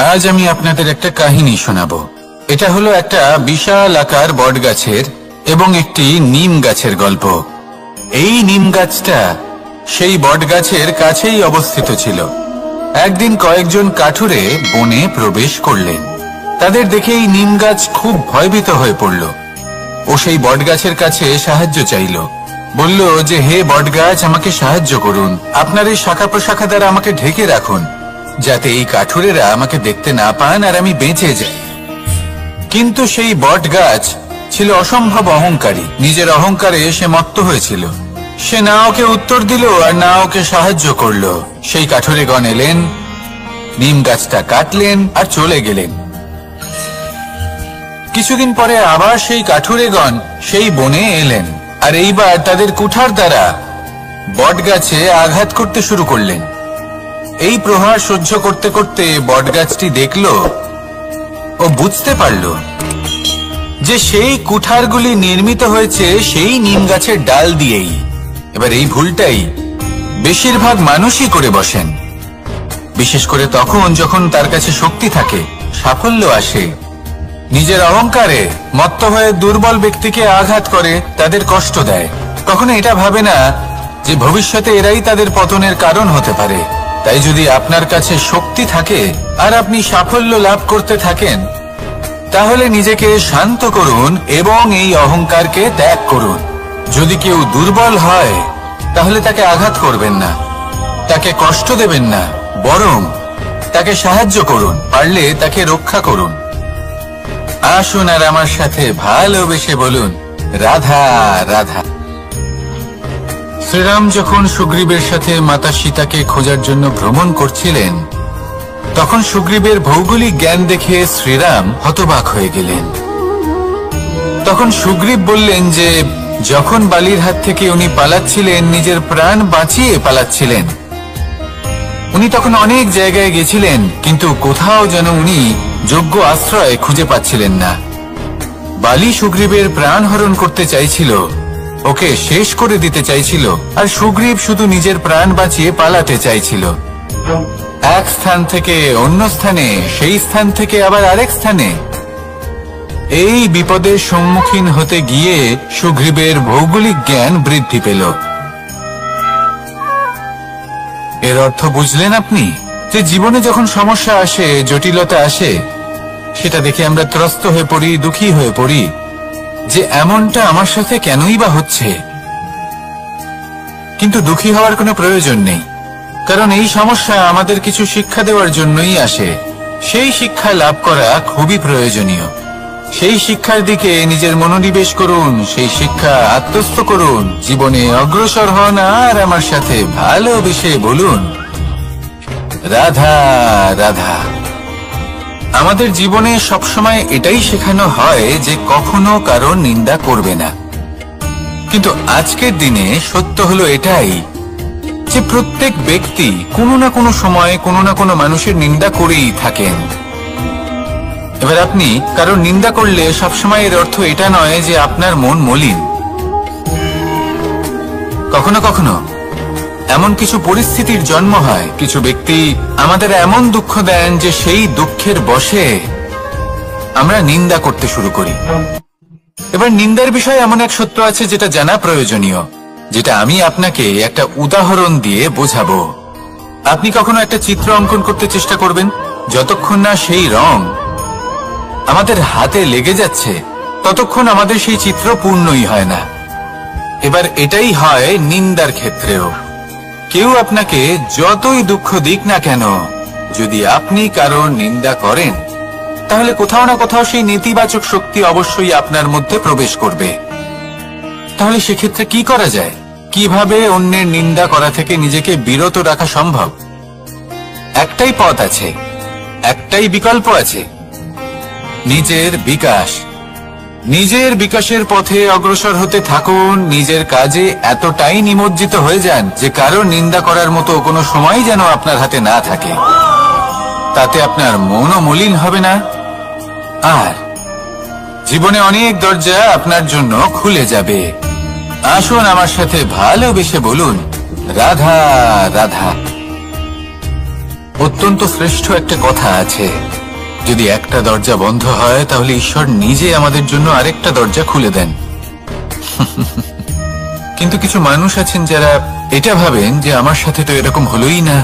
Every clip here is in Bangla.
আজ আমি আপনাদের একটা কাহিনী শোনাবো। এটা হলো একটা বিশাল আকার বট গাছের এবং একটি নিম গাছের গল্প। এই নিম গাছটা সেই বট গাছের কাছেই অবস্থিত ছিল। একদিন কয়েকজন কাঠুরে বনে প্রবেশ করলেন। তাদের দেখে এই নিম গাছ খুব ভয়ভীত হয়ে পড়ল। ও সেই বট গাছের কাছে সাহায্য চাইল। বলল যে, হে বট গাছ, আমাকে সাহায্য করুন, আপনার এই শাখা প্রশাখা দ্বারা আমাকে ঢেকে রাখুন, যাতে এই কাঠুরেরা আমাকে দেখতে না পান আর আমি বেঁচে যাই। কিন্তু সেই বট গাছ ছিল অসম্ভব অহংকারী। নিজের অহংকারে সে মত্ত হয়েছিল। সে না ওকে উত্তর দিল আর না ওকে সাহায্য করল। সেই কাঠুরেগণ এলেন, নিম গাছটা কাটলেন আর চলে গেলেন। কিছুদিন পরে আবার সেই কাঠুরেগণ সেই বনে এলেন আর এইবার তাদের কুঠার দ্বারা বট গাছে আঘাত করতে শুরু করলেন। এই প্রহার সহ্য করতে করতে বটগাছটি দেখল ও বুঝতে পারল যে সেই কুঠারগুলি নির্মিত হয়েছে সেই নিম গাছের ডাল দিয়েই। এবার এই ভুলটাই বেশিরভাগ মানুষই করে বসেন, বিশেষ করে তখন যখন তার কাছে শক্তি থাকে, সাফল্য আসে। নিজের অহংকারে মত্ত হয়ে দুর্বল ব্যক্তিকে আঘাত করে, তাদের কষ্ট দেয়। কখনো এটা ভাবে না যে ভবিষ্যতে এরাই তাদের পতনের কারণ হতে পারে। তাই যদি আপনার কাছে শক্তি থাকে আর আপনি সাফল্য লাভ করতে থাকেন, তাহলে নিজেকে শান্ত করুন এবং এই অহংকারকে ত্যাগ করুন। যদি কেউ দুর্বল হয় তাহলে তাকে আঘাত করবেন না, তাকে কষ্ট দেবেন না, বরং তাকে সাহায্য করুন, পারলে তাকে রক্ষা করুন। আসুন আর আমার সাথে ভালোবেসে বলুন, রাধা রাধা। শ্রীরাম যখন সুগ্রীবের সাথে মাতা সীতাকে খোঁজার জন্য ভ্রমণ করছিলেন, তখন সুগ্রীবের ভৌগোলিক জ্ঞান দেখে শ্রীরাম হতবাক হয়ে গেলেন। তখন সুগ্রীব বললেন যে যখন বালির হাত থেকে উনি পালাচ্ছিলেন, নিজের প্রাণ বাঁচিয়ে পালাচ্ছিলেন, উনি তখন অনেক জায়গায় গেছিলেন, কিন্তু কোথাও যেন উনি যোগ্য আশ্রয় খুঁজে পাচ্ছিলেন না। বালি সুগ্রীবের প্রাণ হরণ করতে চাইছিল, ওকে শেষ করে দিতে চাইছিল, আর সুগ্রীব শুধু নিজের প্রাণ বাঁচিয়ে পালাতে চাইছিল। এক স্থান থেকে অন্য স্থানে, সেই স্থান থেকে আবার আরেক স্থানে। এই বিপদের সম্মুখীন হতে গিয়ে সুগ্রীবের ভৌগোলিক জ্ঞান বৃদ্ধি পেল। এর অর্থ বুঝলেন আপনি? যে জীবনে যখন সমস্যা আসে, জটিলতা আসে, সেটা দেখে আমরা ত্রস্ত হয়ে পড়ি, দুঃখী হয়ে পড়ি যে এমনটা আমার সাথে কেনই বা হচ্ছে। কিন্তু দুঃখী হওয়ার কোনো প্রয়োজন নেই, কারণ এই সমস্যা আমাদের কিছু শিক্ষা দেওয়ার জন্যই আসে। সেই শিক্ষা লাভ করা খুবই প্রয়োজনীয়। সেই শিক্ষার দিকে নিজের মনোনিবেশ করুন, সেই শিক্ষা আত্মস্থ করুন, জীবনে অগ্রসর হন আর আমার সাথে ভালোবেসে বলুন, রাধা রাধা। আমাদের জীবনে সবসময় এটাই শেখানো হয় যে কখনো কারো নিন্দা করবে না, কিন্তু আজকের দিনে সত্য হলো এটাই যে প্রত্যেক ব্যক্তি কোনো না কোনো সময় কোনো না কোনো মানুষের নিন্দা করেই থাকেন। এবার আপনি কারো নিন্দা করলে সবসময় এর অর্থ এটা নয় যে আপনার মন মলিন। কখনো কখনো এমন কিছু পরিস্থিতির জন্ম হয়, কিছু ব্যক্তি আমাদের এমন দুঃখ দেন যে সেই দুঃখের বশে আমরা নিন্দা করতে শুরু করি। এবার নিন্দার বিষয়ে এমন এক সত্য আছে যেটা জানা প্রয়োজনীয়, যেটা আমি আপনাকে একটা উদাহরণ দিয়ে বোঝাবো। আপনি কখনো একটা চিত্র অঙ্কন করতে চেষ্টা করবেন, যতক্ষণ না সেই রং আমাদের হাতে লেগে যাচ্ছে ততক্ষণ আমাদের সেই চিত্র পূর্ণই হয় না। এবার এটাই হয় নিন্দার ক্ষেত্রেও। কেউ আপনাকে যতই দুঃখ দিক না কেন, যদি আপনি কারো নিন্দা করেন, তাহলে কোথাও না কোথাও সেই নেতিবাচক শক্তি অবশ্যই আপনার মধ্যে প্রবেশ করবে। তাহলে সেক্ষেত্রে কি করা যায়? কিভাবে অন্যের নিন্দা করা থেকে নিজেকে বিরত রাখা সম্ভব? একটাই পথ আছে, একটাই বিকল্প আছে, নিজের বিকাশ। নিজের বিকাশের পথে অগ্রসর হতে থাকুন। নিজের কাজে এতটাই নিমজ্জিত হয়ে যান যে কারো নিন্দা করার মতো কোনো সময় যেন আপনার হাতে না থাকে। তাতে আপনার মনও মলিন হবে না, আর জীবনে অনেক দরজা আপনার জন্য খুলে যাবে। আসুন আমার সাথে ভালোবেসে বলুন, রাধা রাধা। অত্যন্ত শ্রেষ্ঠ একটা কথা আছে, যদি একটা দরজা বন্ধ হয় তাহলে ঈশ্বর নিজে আমাদের জন্য আরেকটা দরজা খুলে দেন। কিন্তু কিছু মানুষ আছেন যারা এটা ভাবেন যে আমার সাথে তো এরকম হলোই না,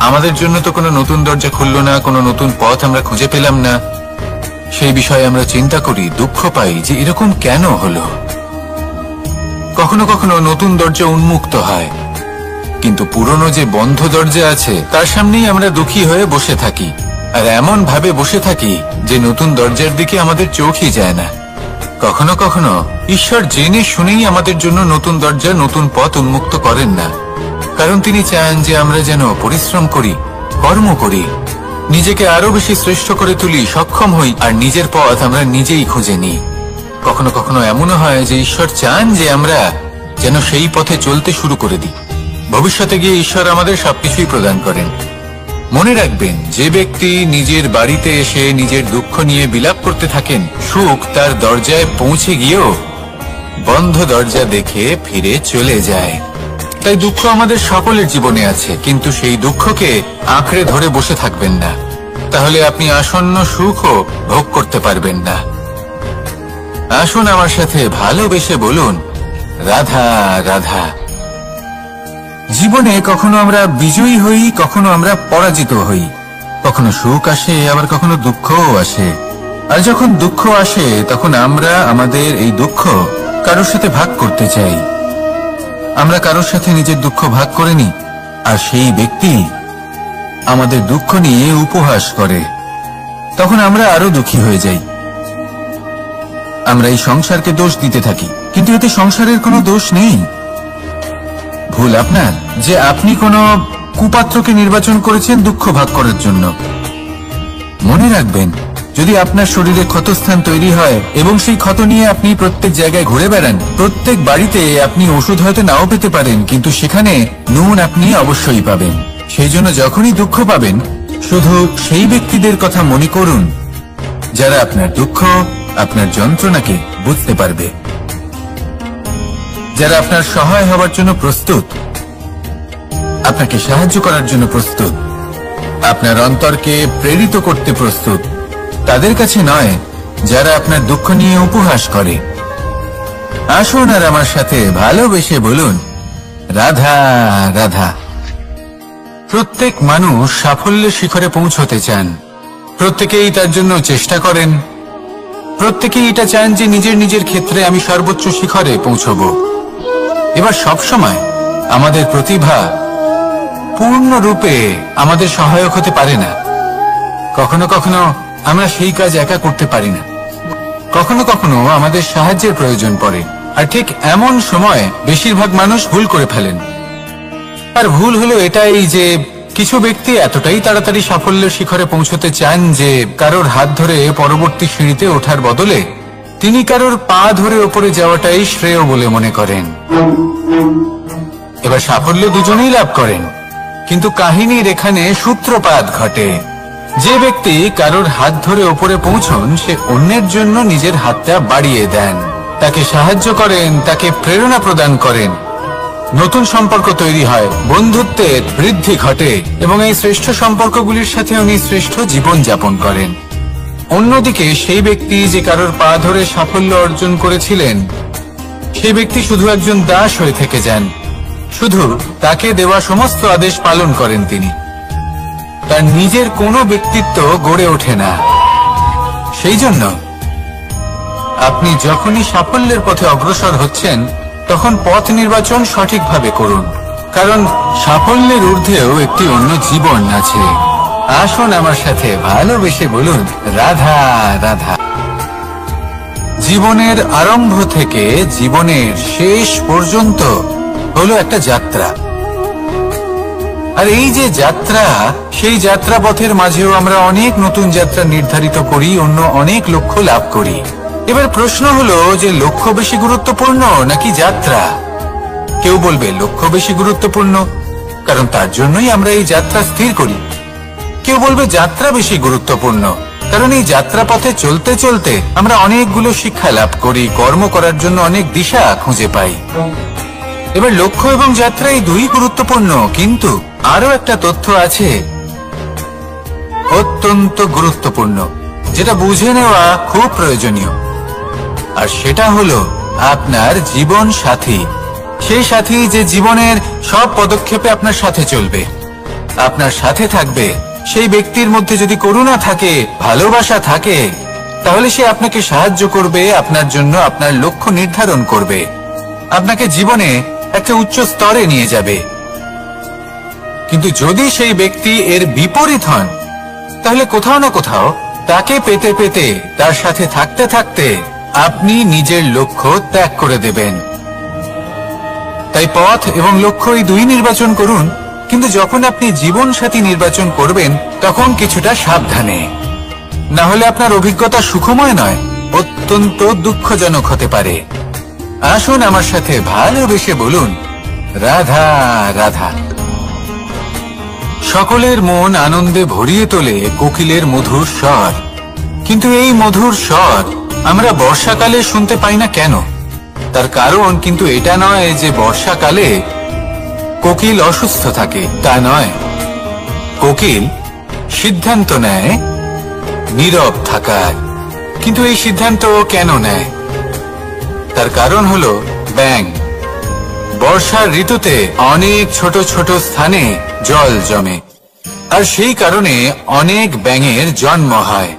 আমাদের জন্য তো কোনো নতুন দরজা খুললো না, কোনো নতুন পথ আমরা খুঁজে পেলাম না। সেই বিষয়ে আমরা চিন্তা করি, দুঃখ পাই যে এরকম কেন হলো। কখনো কখনো নতুন দরজা উন্মুক্ত হয়, কিন্তু পুরনো যে বন্ধ দরজা আছে তার সামনেই আমরা দুঃখী হয়ে বসে থাকি, আর এমন ভাবে বসে থাকি যে নতুন দরজার দিকে আমাদের চোখই যায় না। কখনো কখনো ঈশ্বর জেনে শুনেই আমাদের জন্য নতুন দরজা, নতুন পথ উন্মুক্ত করেন না, কারণ তিনি চান যে আমরা যেন পরিশ্রম করি, কর্ম করি, নিজেকে আরো বেশি শ্রেষ্ঠ করে তুলি, সক্ষম হই, আর নিজের পথ আমরা নিজেই খুঁজে নিই। কখনো কখনো এমনও হয় যে ঈশ্বর চান যে আমরা যেন সেই পথে চলতে শুরু করে দিই। ভবিষ্যতে গিয়ে ঈশ্বর আমাদের সবকিছুই প্রদান করেন। মনে রাখবেন, যে ব্যক্তি নিজের বাড়িতে এসে নিজের দুঃখ নিয়ে বিলাপ করতে থাকেন, সুখ তার দরজায় পৌঁছে গিয়েও বন্ধ দরজা দেখে ফিরে চলে যায়। তাই দুঃখ আমাদের সকলের জীবনে আছে, কিন্তু সেই দুঃখকে আঁকড়ে ধরে বসে থাকবেন না, তাহলে আপনি আসন্ন সুখও ভোগ করতে পারবেন না। আসুন আমার সাথে ভালোবেসে বলুন, রাধা রাধা। জীবনে কখনো আমরা বিজয়ী হই, কখনো আমরা পরাজিত হই, কখনো সুখ আসে, আবার কখনো দুঃখও আসে। আর যখন দুঃখ আসে তখন আমরা আমাদের এই দুঃখ কারোর সাথে ভাগ করতে চাই। আমরা কারোর সাথে নিজের দুঃখ ভাগ করে নিই, আর সেই ব্যক্তি আমাদের দুঃখ নিয়ে উপহাস করে। তখন আমরা আরো দুঃখী হয়ে যাই। আমরা এই সংসারকে দোষ দিতে থাকি, কিন্তু এতে সংসারের কোনো দোষ নেই। ভুল আপনার যে আপনি কোনো কুপাত্রকে নির্বাচন করেছেন দুঃখ ভাগ করার জন্য। মনে রাখবেন, যদি আপনার শরীরে ক্ষতস্থান তৈরি হয় এবং সেই ক্ষত নিয়ে আপনি প্রত্যেক জায়গায় ঘুরে বেড়ান, প্রত্যেক বাড়িতে আপনি ওষুধ হয়তো নাও পেতে পারেন, কিন্তু সেখানে নুন আপনি অবশ্যই পাবেন। সেই জন্য যখনই দুঃখ পাবেন, শুধু সেই ব্যক্তিদের কথা মনে করুন যারা আপনার দুঃখ, আপনার যন্ত্রণাকে বুঝতে পারবে, যারা আপনার সহায় হওয়ার জন্য প্রস্তুত, আপনাকে সাহায্য করার জন্য প্রস্তুত, আপনার অন্তরকে প্রেরিত করতে প্রস্তুত। তাদের কাছে নয় যারা আপনার দুঃখ নিয়ে উপহাস করে। আসুন আর আমার সাথে ভালোবেসে বলুন, রাধা রাধা। প্রত্যেক মানুষ সাফল্যের শিখরে পৌঁছতে চান, প্রত্যেকেই তার জন্য চেষ্টা করেন, প্রত্যেকেই এটা চান যে নিজের নিজের ক্ষেত্রে আমি সর্বোচ্চ শিখরে পৌঁছব। এবার সবসময় আমাদের প্রতিভা পূর্ণরূপে আমাদের সহায়ক হতে পারে না। কখনো কখনো আমরা সেই কাজ একা করতে পারি না, কখনো কখনো আমাদের সাহায্যের প্রয়োজন পড়ে। আর ঠিক এমন সময় বেশিরভাগ মানুষ ভুল করে ফেলেন। আর ভুল হলো এটাই যে কিছু ব্যক্তি এতটাই তাড়াতাড়ি সাফল্যের শিখরে পৌঁছতে চান যে কারোর হাত ধরে পরবর্তী সিঁড়িতে ওঠার বদলে তিনি কারোর পা ধরে ওপরে যাওয়াটাই শ্রেয় বলে মনে করেন। এবার সাফল্য দুজনেই লাভ করেন, কিন্তু কাহিনীর এখানে সূত্রপাত ঘটে। যে ব্যক্তি কারোর হাত ধরে ওপরে পৌঁছন, সে অন্যের জন্য নিজের হাতটা বাড়িয়ে দেন, তাকে সাহায্য করেন, তাকে প্রেরণা প্রদান করেন। নতুন সম্পর্ক তৈরি হয়, বন্ধুত্বের বৃদ্ধি ঘটে, এবং এই শ্রেষ্ঠ সম্পর্কগুলির সাথে উনি শ্রেষ্ঠ জীবন যাপন করেন। অন্যদিকে সেই ব্যক্তি যে কারোর পা ধরে সাফল্য অর্জন করেছিলেন, সেই ব্যক্তি শুধু একজন দাস হয়ে থেকে যান, শুধু তাকে দেওয়া সমস্ত আদেশ পালন করেন তিনি। তার নিজের কোনো ব্যক্তিত্ব গড়ে ওঠে না। সেই জন্য আপনি যখনই সাফল্যের পথে অগ্রসর হচ্ছেন, তখন পথ নির্বাচন সঠিকভাবে করুন, কারণ সাফল্যের ঊর্ধ্বেও একটি অন্য জীবন আছে। আসুন আমার সাথে ভালোবেসে বলুন, রাধা রাধা। জীবনের আরম্ভ থেকে জীবনের শেষ পর্যন্ত হলো একটা যাত্রা। আর এই যে যাত্রা, সেই যাত্রা পথের মাঝেও আমরা অনেক নতুন যাত্রা নির্ধারিত করি, অন্য অনেক লক্ষ্য লাভ করি। এবার প্রশ্ন হলো যে লক্ষ্য বেশি গুরুত্বপূর্ণ নাকি যাত্রা? কেউ বলবে লক্ষ্য বেশি গুরুত্বপূর্ণ, কারণ তার জন্যই আমরা এই যাত্রা স্থির করি। কেউ বলবে যাত্রা বেশি গুরুত্বপূর্ণ, কারণ এই যাত্রা পথে চলতে চলতে আমরা অনেকগুলো শিক্ষা লাভ করি, কর্ম করার জন্য অনেক দিশা খুঁজে পাই। এবার লক্ষ্য এবং যাত্রা এই দুই গুরুত্বপূর্ণ, কিন্তু আরো একটা তথ্য আছে অত্যন্ত গুরুত্বপূর্ণ, যেটা বুঝে নেওয়া খুব প্রয়োজনীয়। আর সেটা হলো আপনার জীবন সাথী। সেই সাথী যে জীবনের সব পদক্ষেপে আপনার সাথে চলবে, আপনার সাথে থাকবে। সেই ব্যক্তির মধ্যে যদি করুণা থাকে, ভালোবাসা থাকে, তাহলে সে আপনাকে সাহায্য করবে, আপনার জন্য আপনার লক্ষ্য নির্ধারণ করবে, আপনাকে জীবনে একটা উচ্চ স্তরে নিয়ে যাবে। কিন্তু যদি সেই ব্যক্তি এর বিপরীত হন, তাহলে কোথাও না কোথাও তাকে পেতে পেতে, তার সাথে থাকতে থাকতে আপনি নিজের লক্ষ্য ত্যাগ করে দেবেন। তাই পথ এবং লক্ষ্য এই দুই নির্বাচন করুন, কিন্তু যখন আপনি জীবন সাথী নির্বাচন করবেন তখন কিছুটা সাবধানে, না হলে আপনার অভিজ্ঞতা সুখময় নয়, অত্যন্ত দুঃখজনক হতে পারে। আসুন আমার সাথে ভালোবেসে বলুন, রাধা রাধা। সকলের মন আনন্দে ভরিয়ে তোলে কোকিলের মধুর স্বর। কিন্তু এই মধুর স্বর আমরা বর্ষাকালে শুনতে পাই না কেন? তার কারণ কিন্তু এটা নয় যে বর্ষাকালে কোকিল অসুস্থ থাকে, তা নয়। কোকিল সিদ্ধান্ত নেয় নীরব থাকার। কিন্তু এই সিদ্ধান্ত কেন নেয়? তার কারণ হলো ব্যাঙ। বর্ষার ঋতুতে অনেক ছোট ছোট স্থানে জল জমে, আর সেই কারণে অনেক ব্যাঙের জন্ম হয়।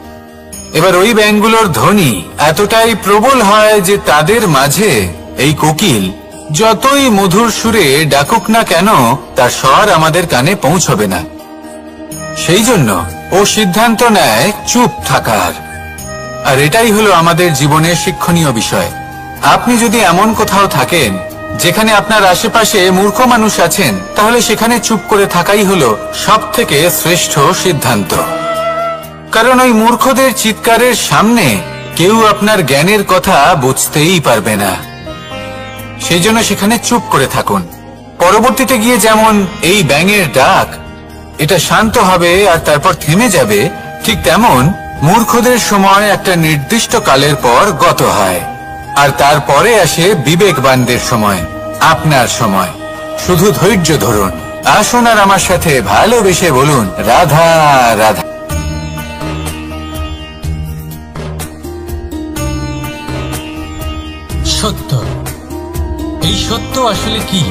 এবার ওই ব্যাঙগুলোর ধ্বনি এতটাই প্রবল হয় যে তাদের মাঝে এই কোকিল যতই মধুর সুরে ডাকুক না কেন, তার স্বর আমাদের কানে পৌঁছবে না। সেই জন্য ও সিদ্ধান্ত নেয় চুপ থাকার। আর এটাই হলো আমাদের জীবনের শিক্ষণীয় বিষয়। আপনি যদি এমন কোথাও থাকেন যেখানে আপনার আশেপাশে মূর্খ মানুষ আছেন, তাহলে সেখানে চুপ করে থাকাই হলো সবথেকে শ্রেষ্ঠ সিদ্ধান্ত। কারণ ওই মূর্খদের চিৎকারের সামনে কেউ আপনার জ্ঞানের কথা বুঝতেই পারবে না। সেই জন্য সেখানে চুপ করে থাকুন। পরবর্তীতে গিয়ে যেমন এই ব্যাঙের ডাক, এটা শান্ত হবে আর তারপর থেমে যাবে, ঠিক তেমন মূর্খদের সময় একটা নির্দিষ্ট কালের পর গত হয়। আর তারপরে আসে বিবেকবানদের সময়, আপনার সময়। শুধু ধৈর্য ধরুন। আসুন আর আমার সাথে ভালোবেসে বলুন, রাধা রাধা। সত্য। এই সত্য আসলে কি?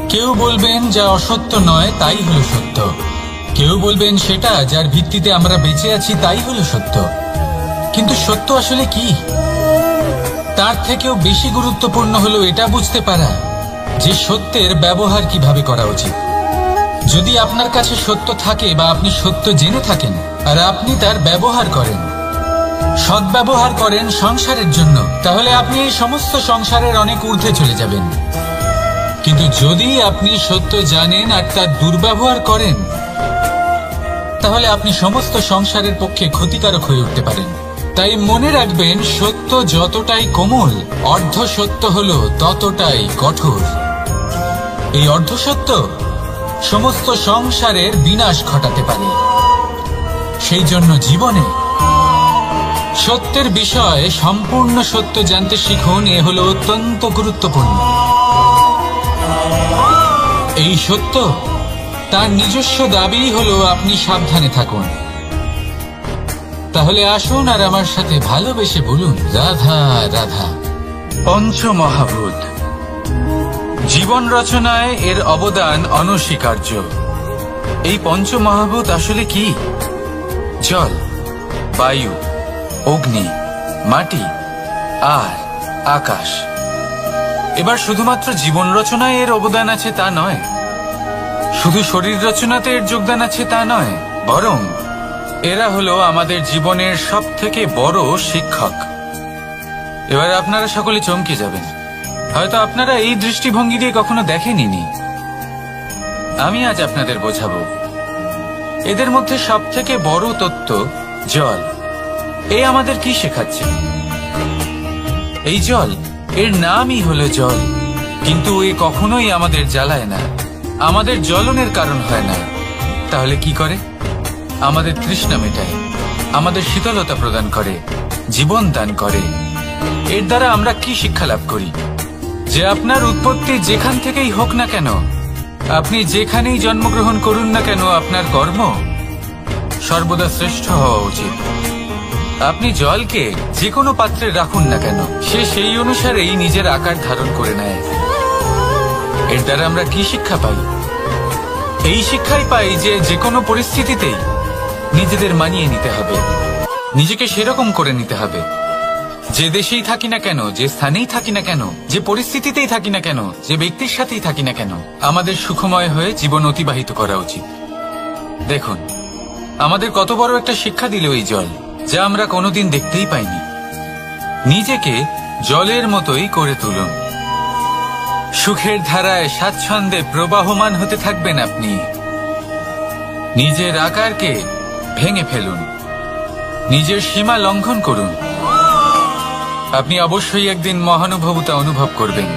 কেউ বলবেন যা অসত্য নয় তাই হলো সত্য, কেউ বলবেন সেটা যার ভিত্তিতে আমরা বেঁচে আছি তাই হলো সত্য। কিন্তু সত্য আসলে কি? তার থেকেও বেশি গুরুত্বপূর্ণ হলো এটা বুঝতে পারা যে সত্যের ব্যবহার কিভাবে করা উচিত। যদি আপনার কাছে সত্য থাকে বা আপনি সত্য জেনে থাকেন আর আপনি তার ব্যবহার করেন, সদ্ব্যবহার করেন সংসারের জন্য, তাহলে আপনি এই সমস্ত সংসারের অনেক ঊর্ধ্বে চলে যাবেন। কিন্তু যদি আপনি সত্য জানেন আর তার দুর্ব্যবহার করেন, তাহলে আপনি সমস্ত সংসারের পক্ষে ক্ষতিকারক হয়ে উঠতে পারেন। তাই মনে রাখবেন, সত্য যতটাই কোমল, অর্ধ সত্য হলো ততটাই কঠোর। এই অর্ধ সত্য সমস্ত সংসারের বিনাশ ঘটাতে পারে। সেই জন্য জীবনে সত্যের বিষয়ে সম্পূর্ণ সত্য জানতে শিখুন। এ হলো অত্যন্ত গুরুত্বপূর্ণ। এই সত্য তার নিজস্ব দাবি হলো আপনি সাবধানে থাকুন। তাহলে আসুন আর আমার সাথে ভালোবেসে বলুন, রাধা রাধা। পঞ্চমহাভূত জীবন রচনায় এর অবদান অনস্বীকার্য। এই পঞ্চমহাভূত আসলে কি? জল, বায়ু, অগ্নি, মাটি আর আকাশ। এবার শুধুমাত্র জীবন রচনায় এর অবদান আছে তা নয়, শুধু শরীর রচনাতে এর যোগদান আছে তা নয়, বরং এরা হলো আমাদের জীবনের সবথেকে বড় শিক্ষক। এবার আপনারা সকলে চমকে যাবেন। হয়তো আপনারা এই দৃষ্টিভঙ্গি দিয়ে কখনো দেখেননি। আমি আজ আপনাদের বোঝাবো। এদের মধ্যে সবথেকে বড় তত্ত্ব জল। এ আমাদের কি শেখাচ্ছে? এই জল, এর নামই হলো জল, কিন্তু এ কখনোই আমাদের জ্বালায় না, আমাদের জ্বলনের কারণ হয় না। তাহলে কি করে? আমাদের তৃষ্ণা মেটায়, আমাদের শীতলতা প্রদান করে, জীবন দান করে। এর দ্বারা আমরা কি শিক্ষা লাভ করি? যে আপনার উৎপত্তি যেখান থেকেই হোক না কেন, আপনি যেখানেই জন্মগ্রহণ করুন না কেন, আপনার কর্ম সর্বদা শ্রেষ্ঠ হওয়া উচিত। আপনি জলকে যে কোনো পাত্রে রাখুন না কেন, সে সেই অনুসারেই নিজের আকার ধারণ করে নেয়। এর দ্বারা আমরা কি শিক্ষা পাই? এই শিক্ষাই পাই যে যে কোনো পরিস্থিতিতেই নিজেদের মানিয়ে নিতে হবে, নিজেকে সেরকম করে নিতে হবে। যে দেশেই থাকি না কেন, যে স্থানেই থাকি না কেন, যে পরিস্থিতিতেই থাকি না কেন, যে ব্যক্তির সাথেই থাকি না কেন, আমাদের সুখময় হয়ে জীবন অতিবাহিত করা উচিত। দেখুন, আমাদের কত বড় একটা শিক্ষা দিল এই জল, যা আমরা কোনোদিন দেখতেই পাইনি। নিজেকে জলের মতোই করে তুলুন। সুখের ধারায় স্বাচ্ছন্দ্যে প্রবাহমান হতে থাকবেন আপনি। নিজের আকারকে ভেঙে ফেলুন, নিজের সীমা লঙ্ঘন করুন। আপনি অবশ্যই একদিন মহানুভবতা অনুভব করবেন।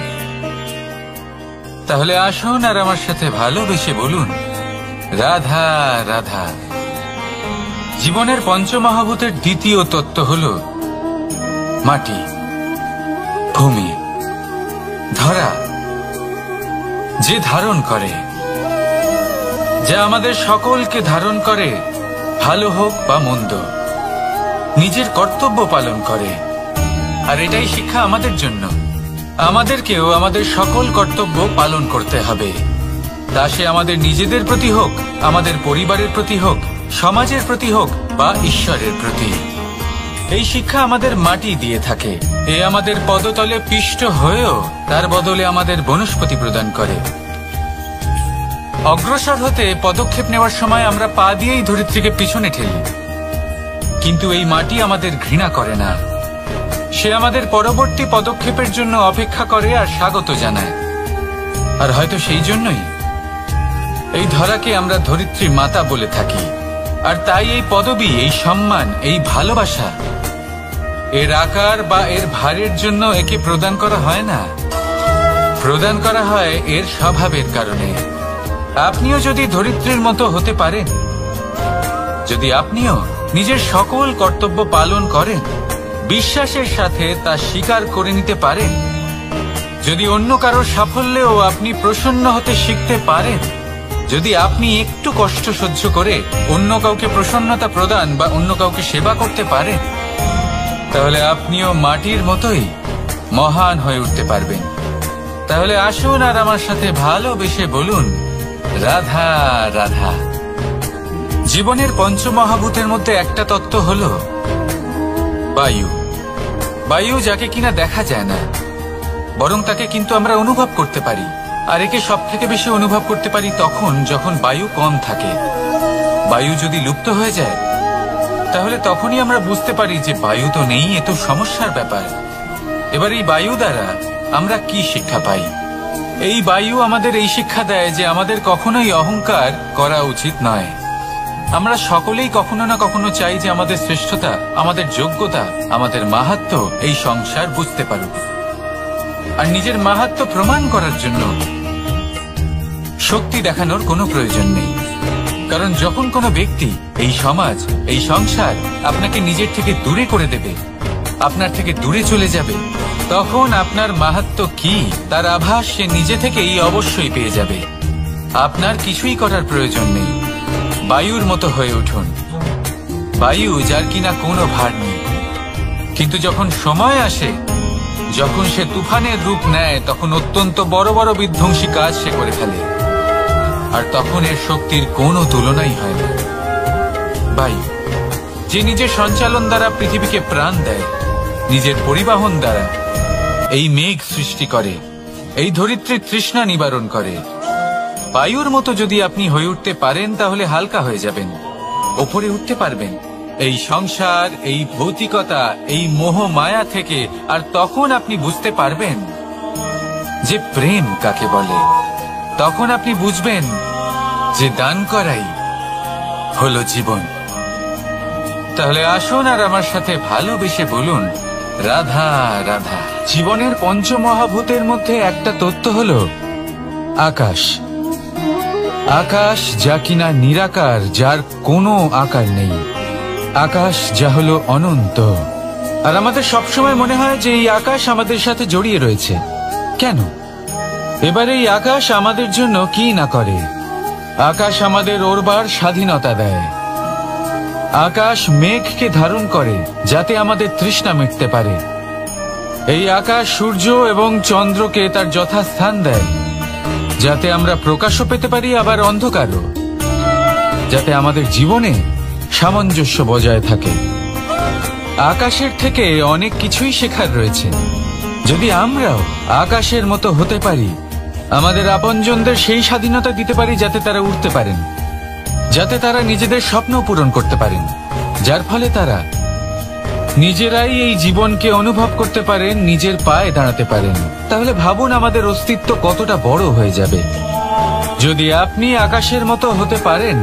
তাহলে আসুন আর আমার সাথে ভালোবেসে বলুন, রাধা রাধা। জীবনের পঞ্চমহাভূতের দ্বিতীয় তত্ত্ব হল মাটি, ভূমি, ধরা, যে ধারণ করে, যা আমাদের সকলকে ধারণ করে, ভালো হোক বা মন্দ, নিজের কর্তব্য পালন করে। আর এটাই শিক্ষা আমাদের জন্য। আমাদেরকেও আমাদের সকল কর্তব্য পালন করতে হবে, তা সে আমাদের নিজেদের প্রতি হোক, আমাদের পরিবারের প্রতি হোক, সমাজের প্রতি হোক বা ঈশ্বরের প্রতি। এই শিক্ষা আমাদের মাটি দিয়ে থাকে। এ আমাদের পদতলে পিষ্ট হয়েও তার বদলে আমাদের বনস্পতি প্রদান করে। অগ্রসর হতে পদক্ষেপ নেওয়ার সময় আমরা পা দিয়েই ধরিত্রীকে পিছনে ঠেলি, কিন্তু এই মাটি আমাদের ঘৃণা করে না। সে আমাদের পরবর্তী পদক্ষেপের জন্য অপেক্ষা করে আর স্বাগত জানায়। আর হয়তো সেই জন্যই এই ধরাকে আমরা ধরিত্রী মাতা বলে থাকি। আর তাই এই পদবী, এই সম্মান, এই ভালোবাসা, এর আকার বা এর ভারের জন্য একে প্রদান করা হয় না, প্রদান করা হয় এর স্বভাবের কারণে। আপনিও যদি ধরিত্রীর মতো হতে পারেন, যদি আপনিও নিজের সকল কর্তব্য পালন করেন, বিশ্বাসের সাথে তা স্বীকার করে নিতে পারেন, যদি অন্য কারোর সাফল্যেও আপনি প্রসন্ন হতে শিখতে পারেন, যদি আপনি একটু কষ্ট সহ্য করে অন্য কাউকে প্রসন্নতা প্রদান বা অন্য কাউকে সেবা করতে পারেন, তাহলে আপনিও মাটির মতোই মহান হয়ে উঠতে পারবেন। তাহলে আসুন আর আমার সাথে ভালোবেসে বলুন, রাধা রাধা। জীবনের পঞ্চমহাভূতের মধ্যে একটা তত্ত্ব হল বায়ু। বায়ু, যাকে কিনা দেখা যায় না, বরং তাকে কিন্তু আমরা অনুভব করতে পারি। আর একে সব থেকে বেশি অনুভব করতে পারি তখন যখন বায়ু কম থাকে। বায়ু যদি লুপ্ত হয়ে যায়, তাহলে তখনই আমরা বুঝতে পারি যে বায়ু তো নেই, এ তো সমস্যার ব্যাপার। এবার এই বায়ু দ্বারা আমরা কি শিক্ষা পাই? এই বায়ু আমাদের এই শিক্ষা দেয় যে আমাদের কখনোই অহংকার করা উচিত নয়। আমরা সকলেই কখনো না কখনো চাই যে আমাদের শ্রেষ্ঠতা, আমাদের যোগ্যতা, আমাদের মাহাত্ম্য এই সংসার বুঝতে পারুক। আর নিজের মাহাত্ম্য প্রমাণ করার জন্য শক্তি দেখানোর কোনো প্রয়োজন নেই। কারণ যখন কোনো ব্যক্তি, এই সমাজ, এই সংসার আপনাকে নিজের থেকে দূরে করে দেবে, আপনার থেকে দূরে চলে যাবে, তখন আপনার মাহাত্ম্য কি তার আভাস সে নিজে থেকেই অবশ্যই পেয়ে যাবে। আপনার কিছুই করার প্রয়োজন নেই। বায়ুর মতো হয়ে উঠুন। বায়ু, যার কিনা কোনো ভার নেই, কিন্তু যখন সময় আসে, যখন সে তুফানের রূপ নেয়, তখন অত্যন্ত বড় বড় বিধ্বংসী কাজ সে করে ফেলে। আর তখন এর শক্তির কোনো তুলনাই হয় না। বায়ু, যে নিজের সঞ্চালন দ্বারা পৃথিবীকে প্রাণ দেয়, নিজের পরিবহন দ্বারা এই মেঘ সৃষ্টি করে, এই ধরিত্রীর তৃষ্ণা নিবারণ করে। বায়ুর মতো যদি আপনি হয়ে উঠতে পারেন, তাহলে হালকা হয়ে যাবেন, ওপরে উঠতে পারবেন এই সংসার, এই ভৌতিকতা, এই মোহ মায়া থেকে। আর তখন আপনি বুঝতে পারবেন যে প্রেম কাকে বলে। তখন আপনি বুঝবেন যে দান করাই হলো জীবন। তাহলে আসুন আর আমার সাথে ভালোবেসে বলুন, রাধা রাধা। জীবনের পঞ্চমহাভূতের মধ্যে একটা তত্ত্ব হলো আকাশ। আকাশ, যা কিনা নিরাকার, যার কোনো আকার নেই। আকাশ, যা হলো অনন্ত। আর আমাদের সবসময় মনে হয় যে এই আকাশ আমাদের সাথে জড়িয়ে রয়েছে। কেন? এবার এই আকাশ আমাদের জন্য কি না করে। আকাশ আমাদের ওড়বার স্বাধীনতা দেয়। আকাশ মেঘকে ধারণ করে যাতে আমাদের তৃষ্ণা মিটতে পারে। এই আকাশ সূর্য এবং চন্দ্রকে তার যথাস্থান দেয় যাতে আমরা প্রকাশও পেতে পারি, আবার অন্ধকারও, যাতে আমাদের জীবনে সামঞ্জস্য বজায় থাকে। আকাশের থেকে অনেক কিছুই শেখার রয়েছে। যদি আমরাও আকাশের মতো হতে পারি, আমাদের আপনজনদের সেই স্বাধীনতা দিতে পারি যাতে তারা উঠতে পারেন, যাতে তারা নিজেদের স্বপ্ন পূরণ করতে পারেন, যার ফলে তারা নিজেরাই এই জীবনকে অনুভব করতে পারেন, নিজের পায়ে দাঁড়াতে পারেন, তাহলে ভাবুন আমাদের অস্তিত্ব কতটা বড় হয়ে যাবে। যদি আপনি আকাশের মতো হতে পারেন,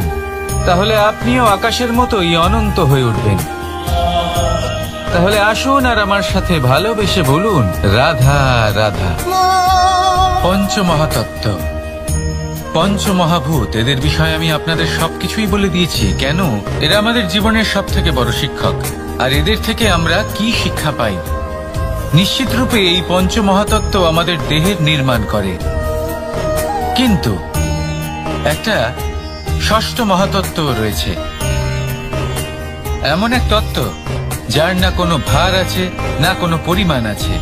তাহলে আপনিও আকাশের মতোই অনন্ত হয়ে উঠবেন। তাহলে আসুন আর আমার সাথে ভালোবেসে বলুন, রাধা রাধা। পঞ্চমহাতত্ত্ব, পঞ্চমহাভূত, এদের বিষয়ে আমি আপনাদের সবকিছুই বলে দিয়েছি। কেন? এরা আমাদের জীবনের সব থেকে বড় শিক্ষক। আর এদের থেকে আমরা কি শিক্ষা পাই? নিশ্চিত রূপে এই পঞ্চমহাতত্ত্ব আমাদের দেহের নির্মাণ করে, কিন্তু একটা ষষ্ঠ মহাতত্ত্ব রয়েছে, এমন এক তত্ত্ব যার না কোনো ভার আছে, না কোনো পরিমাণ আছে,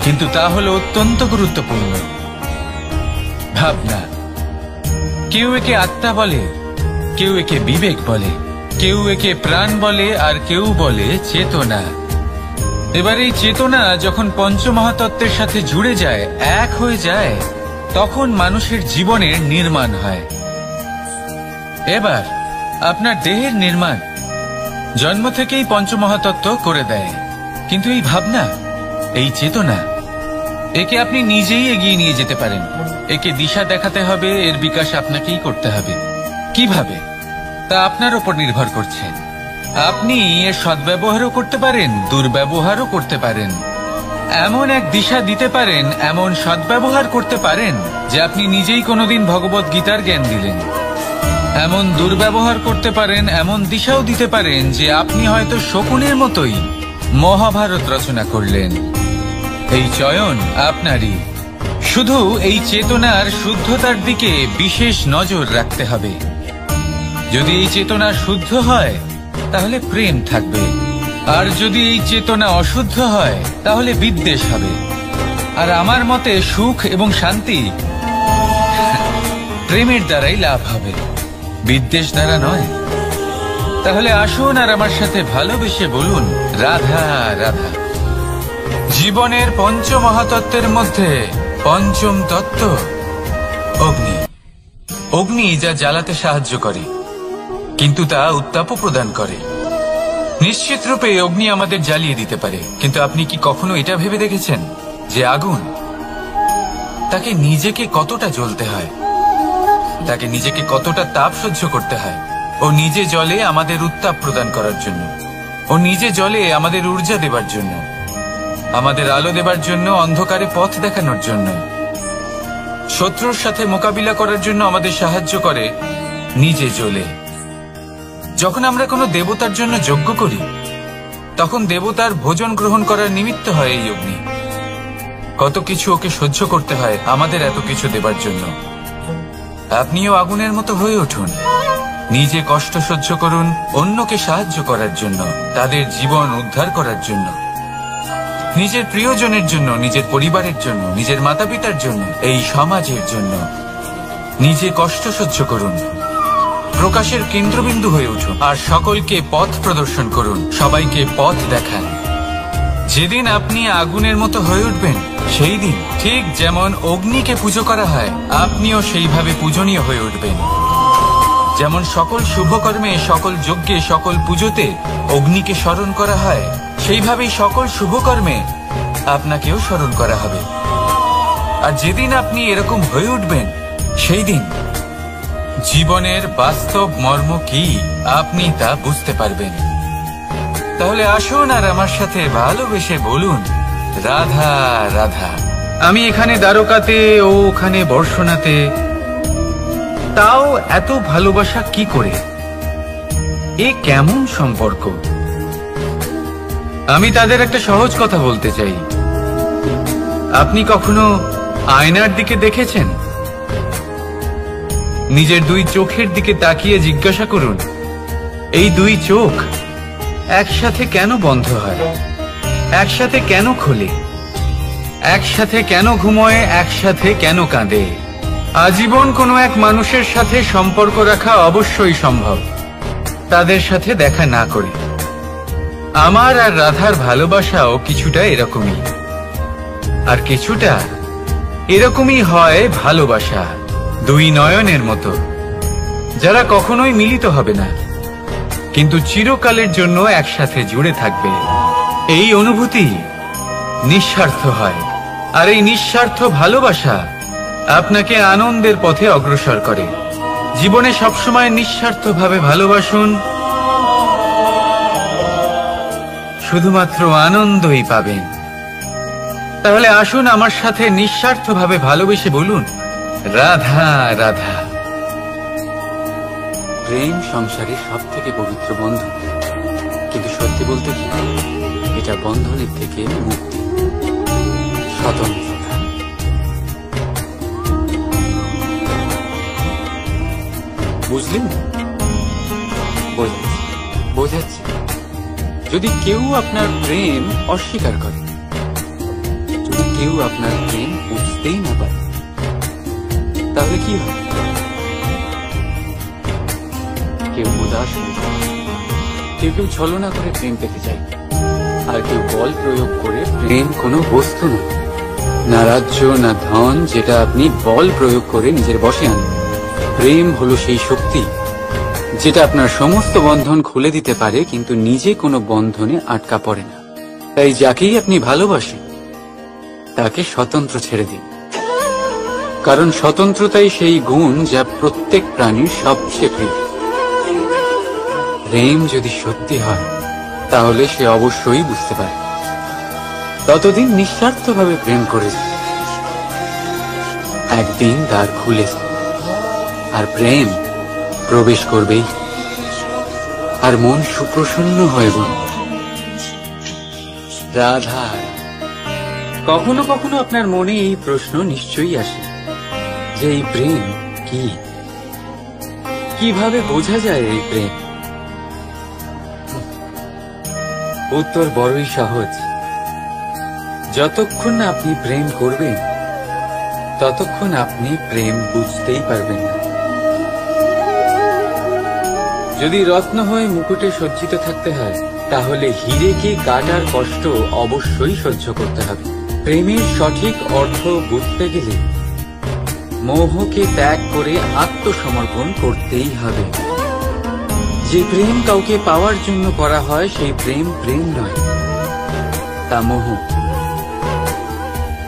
কিন্তু তা হলো অত্যন্ত গুরুত্বপূর্ণ, ভাবনা। কেউ একে আত্মা বলে, কেউ একে বিবেক বলে, কেউ একে প্রাণ বলে, আর কেউ বলে চেতনা। এবার এই চেতনা যখন পঞ্চমহাতত্ত্বের সাথে জুড়ে যায়, এক হয়ে যায়, তখন মানুষের জীবনের নির্মাণ হয়। এবার আপনার দেহের নির্মাণ জন্ম থেকেই পঞ্চমহাতত্ত্ব করে দেয়, কিন্তু এই ভাবনা, এই চেতনা, একে আপনি নিজেই এগিয়ে নিয়ে যেতে পারেন। একে দিশা দেখাতে হবে, এর বিকাশ আপনাকেই করতে হবে। কিভাবে? তা আপনার উপর নির্ভর করছে। আপনি এর সদ্ব্যবহারও করতে পারেন, দুর্ব্যবহারও করতে পারেন। এমন এক দিশা দিতে পারেন, এমন সদ্ব্যবহার করতে পারেন যে আপনি নিজেই কোনোদিন ভগবত গীতার জ্ঞান দিলেন। এমন দুর্ব্যবহার করতে পারেন, এমন দিশাও দিতে পারেন যে আপনি হয়তো শকুনের মতোই মহাভারত রচনা করলেন। এই চয়ন আপনারই। শুধু এই চেতনার শুদ্ধতার দিকে বিশেষ নজর রাখতে হবে। যদি এই চেতনা শুদ্ধ হয়, তাহলে প্রেম থাকবে, আর যদি এই চেতনা অশুদ্ধ হয়, তাহলে বিদ্বেষ হবে। আর আমার মতে সুখ এবং শান্তি প্রেমের দ্বারাই লাভ হবে, বিদ্বেষ দ্বারা নয়। তাহলে আসুন আর আমার সাথে ভালোবেসে বলুন, রাধা রাধা। জীবনের পঞ্চমহাতত্ত্বের মধ্যে পঞ্চম তত্ত্ব অগ্নি। অগ্নি যা জ্বালাতে সাহায্য করে, কিন্তু তা উত্তাপও প্রদান করে। নিশ্চিত রূপে অগ্নি আমাদের জ্বালিয়ে দিতে পারে, কিন্তু আপনি কি কখনো এটা ভেবে দেখেছেন যে আগুন, তাকে নিজেকে কতটা জ্বলতে হয়, তাকে নিজেকে কতটা তাপ সহ্য করতে হয়? ও নিজে জ্বলে আমাদের উত্তাপ প্রদান করার জন্য, ও নিজে জ্বলে আমাদের ঊর্জা দেবার জন্য, আমাদের আলো দেবার জন্য, অন্ধকারে পথ দেখানোর জন্য, শত্রুর সাথে মোকাবিলা করার জন্য আমাদের সাহায্য করে, নিজে জ্বলে। যখন আমরা কোনো দেবতার জন্য যজ্ঞ করি, তখন দেবতার ভোজন গ্রহণ করার নিমিত্ত হয় এই অগ্নি। কত কিছু ওকে সহ্য করতে হয় আমাদের এত কিছু দেবার জন্য। আপনিও আগুনের মতো হয়ে উঠুন, নিজে কষ্ট সহ্য করুন অন্যকে সাহায্য করার জন্য, তাদের জীবন উদ্ধার করার জন্য, নিজের প্রিয়জনের জন্য, নিজের পরিবারের জন্য, নিজের মাতা পিতার জন্য, এই সমাজের জন্য। নিজে কষ্ট সহ্য করুন, প্রকাশের কেন্দ্রবিন্দু হয়ে উঠুন, আর সকলকে পথ প্রদর্শন করুন, সবাইকে পথ দেখান। যেদিন আপনি আগুনের মতো হয়ে উঠবেন, সেই দিন ঠিক যেমন অগ্নিকে পুজো করা হয়, আপনিও সেইভাবে পূজনীয় হয়ে উঠবেন। যেমন সকল শুভকর্মে, সকল যজ্ঞে, সকল পুজোতে অগ্নিকে স্মরণ করা হয়, সেইভাবেই সকল শুভকর্মে আপনাকেও স্মরণ করা হবে। আর যেদিন আপনি এরকম হয়ে উঠবেন, সেই দিন জীবনের বাস্তব মর্ম কি আপনি তা বুঝতে পারবেন। তাহলে আসুন আর আমার সাথে ভালোবেসে বলুন, রাধা রাধা। আমি এখানে দ্বারকাতে, ও ওখানে বর্ষণাতে, তাও এত ভালোবাসা কি করে? এ কেমন সম্পর্ক? আমি তাদের একটা সহজ কথা বলতে চাই। আপনি কখনো আয়নার দিকে দেখেছেন? নিজের দুই চোখের দিকে তাকিয়ে জিজ্ঞাসা করুন, এই দুই চোখ একসাথে কেন বন্ধ হয়, একসাথে কেন খোলে, একসাথে কেন ঘুমোয়, একসাথে কেন কাঁদে? আজীবন কোনো এক মানুষের সাথে সম্পর্ক রাখা অবশ্যই সম্ভব, তাদের সাথে দেখা না করে। আমার আর রাধার ভালোবাসাও কিছুটা এরকমই, আর কিছুটা এরকমই হয় ভালোবাসা দুই নয়নের মতো, যারা কখনোই মিলিত হবে না, কিন্তু চিরকালের জন্য একসাথে জুড়ে থাকবে। এই অনুভূতি নিঃস্বার্থ হয়, আর এই নিঃস্বার্থ ভালোবাসা আপনাকে আনন্দের পথে অগ্রসর করে। জীবনে সবসময় নিঃস্বার্থভাবে ভালোবাসুন, শুধুমাত্র আনন্দই পাবেন। তাহলে আসুন আমার সাথে নিঃস্বার্থভাবে ভালোবেসে বলুন, রাধা রাধা। প্রেম সংসারের সব থেকে পবিত্র বন্ধন, কিন্তু সত্যি বলতে কি, এটা বন্ধনের থেকে মুক্তি, স্বতন্ত্রতা। বুঝলেন? বোঝাচ্ছি। যদি কেউ আপনার প্রেম অস্বীকার করে, যদি কেউ আপনার প্রেম বুঝতেই না পারে, তাহলে কি হবে? কেউ উদাস হয়ে যায়, কেউ ছলনা করে প্রেম পেতে চায়, আর কেউ বল প্রয়োগ করে। প্রেম কোনো বস্তু না, না রাজ্য, না ধন, যেটা আপনি বল প্রয়োগ করে নিজের বশে আনেন। প্রেম হলো সেই শক্তি যেটা আপনার সমস্ত বন্ধন খুলে দিতে পারে, কিন্তু নিজে কোনো বন্ধনে আটকা পড়ে না। তাই যাকেই আপনি ভালোবাসেন তাকে স্বতন্ত্র ছেড়ে দিন, কারণ স্বতন্ত্রতাই সেই গুণ যা প্রত্যেক প্রাণীর সবচেয়ে প্রিয়। প্রেম যদি সত্যি হয় তাহলে সে অবশ্যই বুঝতে পারে। ততদিন নিঃস্বার্থভাবে প্রেম করে যায়। একদিন দ্বার খুলে যায়, আর প্রেম প্রবেশ করবেই, আর মন সুপ্রসন্ন হয়ে বলবে, রাধা। কখনো কখনো আপনার মনে এই প্রশ্ন নিশ্চয়ই আসে যে এই প্রেম কি, কিভাবে বোঝা যায় এই প্রেম? উত্তর বড়ই সহজ। যতক্ষণ না আপনি প্রেম করবেন, ততক্ষণ আপনি প্রেম বুঝতেই পারবেন না। যদি রত্ন হয়ে মুকুটে সজ্জিত থাকতে হয়, তাহলে হীরেকে কাটার কষ্ট অবশ্যই সহ্য করতে হবে। প্রেমের সঠিক অর্থ বুঝতে গেলে মোহকে ত্যাগ করে আত্মসমর্পণ করতেই হবে। যে প্রেম কাউকে পাওয়ার জন্য করা হয়, সেই প্রেম প্রেম নয়, তা মোহ।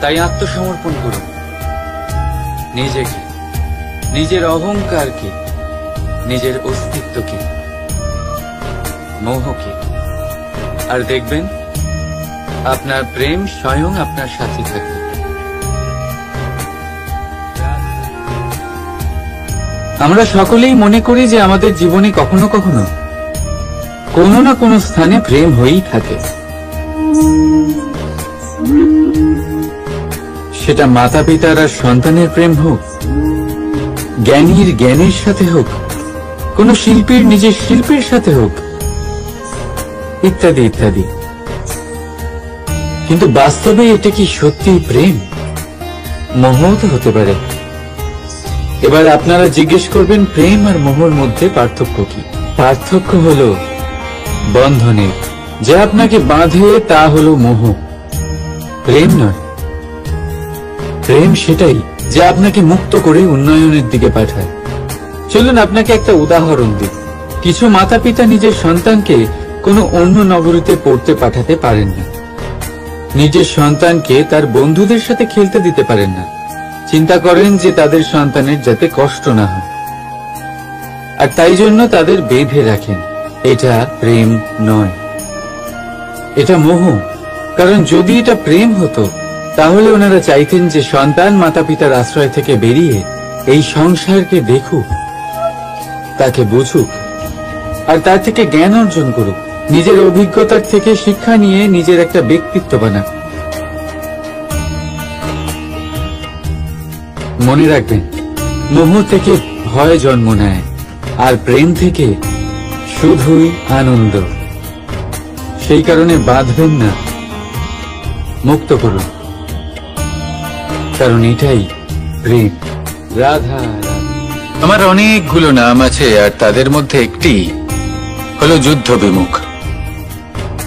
তাই আত্মসমর্পণ করুন, নিজেকে, নিজের অহংকারকে, নিজের অস্তিত্বকে, মোহকে, আর দেখবেন আপনার প্রেম স্বয়ং আপনার সাথে থাকবে। আমরা সকলেই মনে করি যে আমাদের জীবনে কখনো কখনো কোনো না কোনো স্থানে প্রেম হয়েই থাকে। সেটা মাতা পিতার আর সন্তানের প্রেম হোক, জ্ঞানীর জ্ঞানের সাথে হোক, কোন শিল্পীর নিজের শিল্পের সাথে হোক, ইত্যাদি ইত্যাদি। কিন্তু বাস্তবে এটা কি সত্যি প্রেম? মোহ তো হতে পারে। এবার আপনারা জিজ্ঞেস করবেন, প্রেম আর মোহর মধ্যে পার্থক্য কি? পার্থক্য হলো বন্ধনে। যা আপনাকে বাঁধে তা হলো মোহ, প্রেম নয়। প্রেম সেটাই যা আপনাকে মুক্ত করে উন্নয়নের দিকে পাঠায়। চলুন আপনাকে একটা উদাহরণ দিই। কিছু মাতা পিতা নিজের সন্তানকে কোনো অন্য নগরীতে পড়তে পাঠাতে পারেন না। নিজের সন্তানকে তার বন্ধুদের সাথে খেলতে দিতে পারেন না। চিন্তা করেন যে তাদের সন্তানের যাতে কষ্ট না হয়, আর তাই জন্য তাদের বেঁধে রাখেন। এটা প্রেম নয়, এটা মোহ। কারণ যদি এটা প্রেম হতো, তাহলে ওনারা চাইতেন যে সন্তান মাতা পিতার আশ্রয় থেকে বেরিয়ে এই সংসারকে দেখুক, তাকে বুঝুক, আর তার থেকে জ্ঞান অর্জন করুক, নিজের অভিজ্ঞতার থেকে শিক্ষা নিয়ে নিজের একটা ব্যক্তিত্ব বানাক। মনে রাখবেন, মোহ থেকে ভয় জন্ম নেয়, আর প্রেম থেকে শুধুই আনন্দ। সেই কারণে বাঁধবেন না, মুক্ত করুন, কারণ এটাই প্রেম। রাধা রাধা। আমার অনেকগুলো নাম আছে, আর তাদের মধ্যে একটি হলো যুদ্ধ বিমুখ।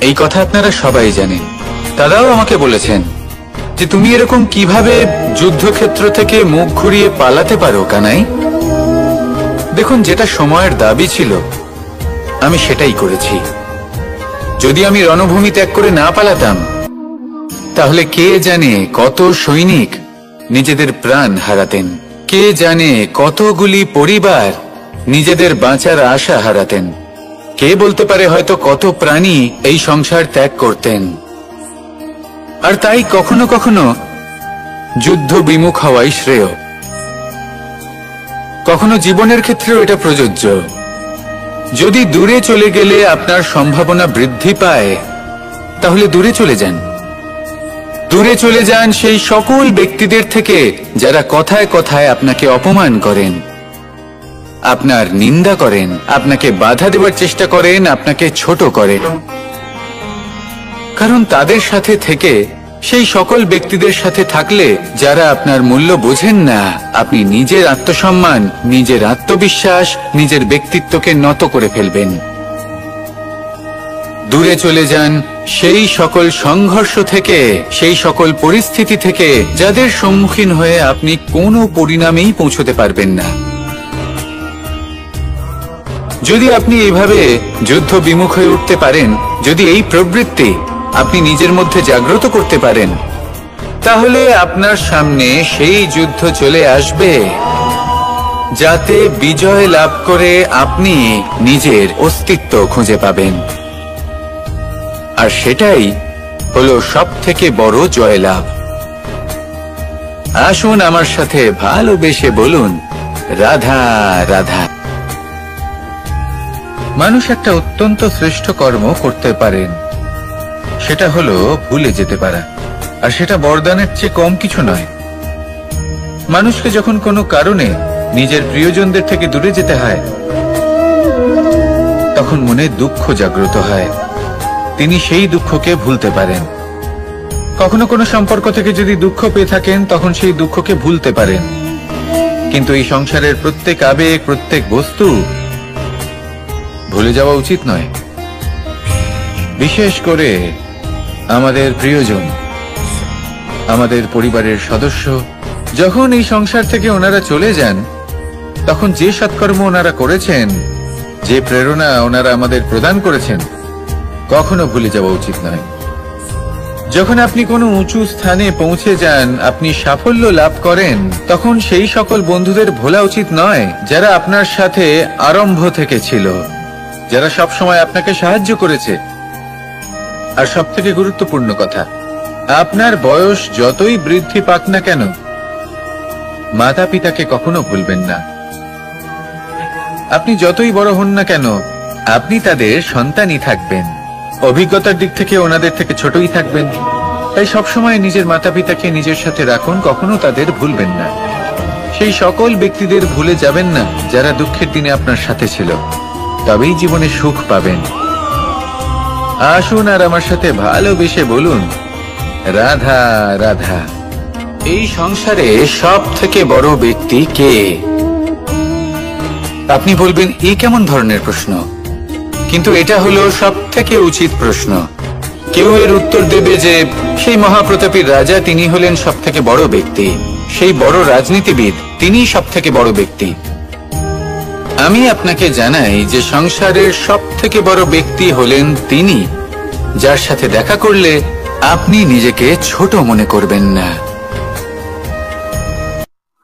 এই কথা আপনারা সবাই জানেন। দাদাও আমাকে বলেছেন যে তুমি এরকম কিভাবে যুদ্ধক্ষেত্র থেকে মুখ ঘুরিয়ে পালাতে পারো কানাই। দেখুন, যেটা সময়ের দাবি ছিল আমি সেটাই করেছি। যদি আমি রণভূমি ত্যাগ করে না পালাতাম, তাহলে কে জানে কত সৈনিক নিজেদের প্রাণ হারাতেন, কে জানে কতগুলি পরিবার নিজেদের বাঁচার আশা হারাতেন, কে বলতে পারে হয়তো কত প্রাণী এই সংসার ত্যাগ করতেন। আর তাই কখনো কখনো যুদ্ধ বিমুখ হওয়াই শ্রেয়। কখনো জীবনের ক্ষেত্রেও এটা প্রযোজ্য। যদি দূরে চলে গেলে আপনার সম্ভাবনা বৃদ্ধি পায়, তাহলে দূরে চলে যান। দূরে চলে যান সেই সকল ব্যক্তিদের থেকে যারা কথায় কথায় আপনাকে অপমান করেন, আপনার নিন্দা করেন, আপনাকে বাধা দেওয়ার চেষ্টা করেন, আপনাকে ছোট করেন। কারণ তাদের সাথে থেকে, সেই সকল ব্যক্তিদের সাথে থাকলে যারা আপনার মূল্য বোঝেন না, আপনি নিজের আত্মসম্মান, নিজের আত্মবিশ্বাস, নিজের ব্যক্তিত্বকে নত করে ফেলবেন। দূরে চলে যান সেই সকল সংঘর্ষ থেকে, সেই সকল পরিস্থিতি থেকে যাদের সম্মুখীন হয়ে আপনি কোনো পরিণামেই পৌঁছতে পারবেন না। যদি আপনি এইভাবে যুদ্ধ বিমুখ হয়ে উঠতে পারেন, যদি এই প্রবৃত্তি আপনি নিজের মধ্যে জাগ্রত করতে পারেন, তাহলে আপনার সামনে সেই যুদ্ধ চলে আসবে যাতে বিজয় লাভ করে আপনি নিজের অস্তিত্ব খুঁজে পাবেন। আর সেটাই হলো সবথেকে বড় জয়লাভ। আসুন আমার সাথে ভালোবেসে বলুন, রাধা রাধা। মানুষ একটা অত্যন্ত শ্রেষ্ঠ কর্ম করতে পারেন, সেটা হলো ভুলে যেতে পারা। আর সেটা বরদানের চেয়ে কম কিছু নয়। মানুষকে যখন কোনো কারণে নিজের প্রিয়জনদের থেকে দূরে যেতে হয়, তখন মনে দুঃখ জাগ্রত হয়, তিনি সেই দুঃখকে ভুলতে পারেন। কখনো কোনো সম্পর্ক থেকে যদি দুঃখ পেয়ে থাকেন, তখন সেই দুঃখকে ভুলতে পারেন। কিন্তু এই সংসারের প্রত্যেক আবেগ, প্রত্যেক বস্তু ভুলে যাওয়া উচিত নয়। বিশেষ করে আমাদের প্রিয়জন, আমাদের পরিবারের সদস্য, যখন এই সংসার থেকে ওনারা চলে যান, তখন যে সৎকর্ম ওনারা করেছেন, যে প্রেরণা ওনারা আমাদের প্রদান করেছেন, কখনো ভুলে যাওয়া উচিত নয়। যখন আপনি কোনো উঁচু স্থানে পৌঁছে যান, আপনি সাফল্য লাভ করেন, তখন সেই সকল বন্ধুদের ভোলা উচিত নয় যারা আপনার সাথে আরম্ভ থেকে ছিল, যারা সব সময় আপনাকে সাহায্য করেছে। আর সবথেকে গুরুত্বপূর্ণ কথা, আপনার বয়স যতই বৃদ্ধি পাক না কেন, মাতা পিতাকে কখনো ভুলবেন না। আপনি যতই বড় হন না কেন, আপনি তাদের সন্তানই থাকবেন। অভিজ্ঞতার দিক থেকে ওনাদের থেকে ছোটই থাকবেন। তাই সবসময় নিজের মাতা পিতাকে নিজের সাথে রাখুন, কখনো তাদের ভুলবেন না। সেই সকল ব্যক্তিদের ভুলে যাবেন না যারা দুঃখের দিনে আপনার সাথে ছিল, তবেই জীবনে সুখ পাবেন। আসুন আর আমার সাথে ভালোবেসে বলুন, রাধা রাধা। এই সংসারে সব থেকে বড় ব্যক্তি কে? আপনি বলবেন, এ কেমন ধরনের প্রশ্ন? কিন্তু এটা হলো সব থেকে উচিত প্রশ্ন। কেউ এর উত্তর দেবে যে সেই মহাপ্রতাপী রাজা, তিনি হলেন সব থেকে বড় ব্যক্তি, সেই বড় রাজনীতিবিদ, তিনি সব থেকে বড় ব্যক্তি। আমি আপনাকে জানাই যে সংসারের সব থেকে বড় ব্যক্তি হলেন তিনি, যার সাথে দেখা করলে আপনি নিজেকে ছোট মনে করবেন না।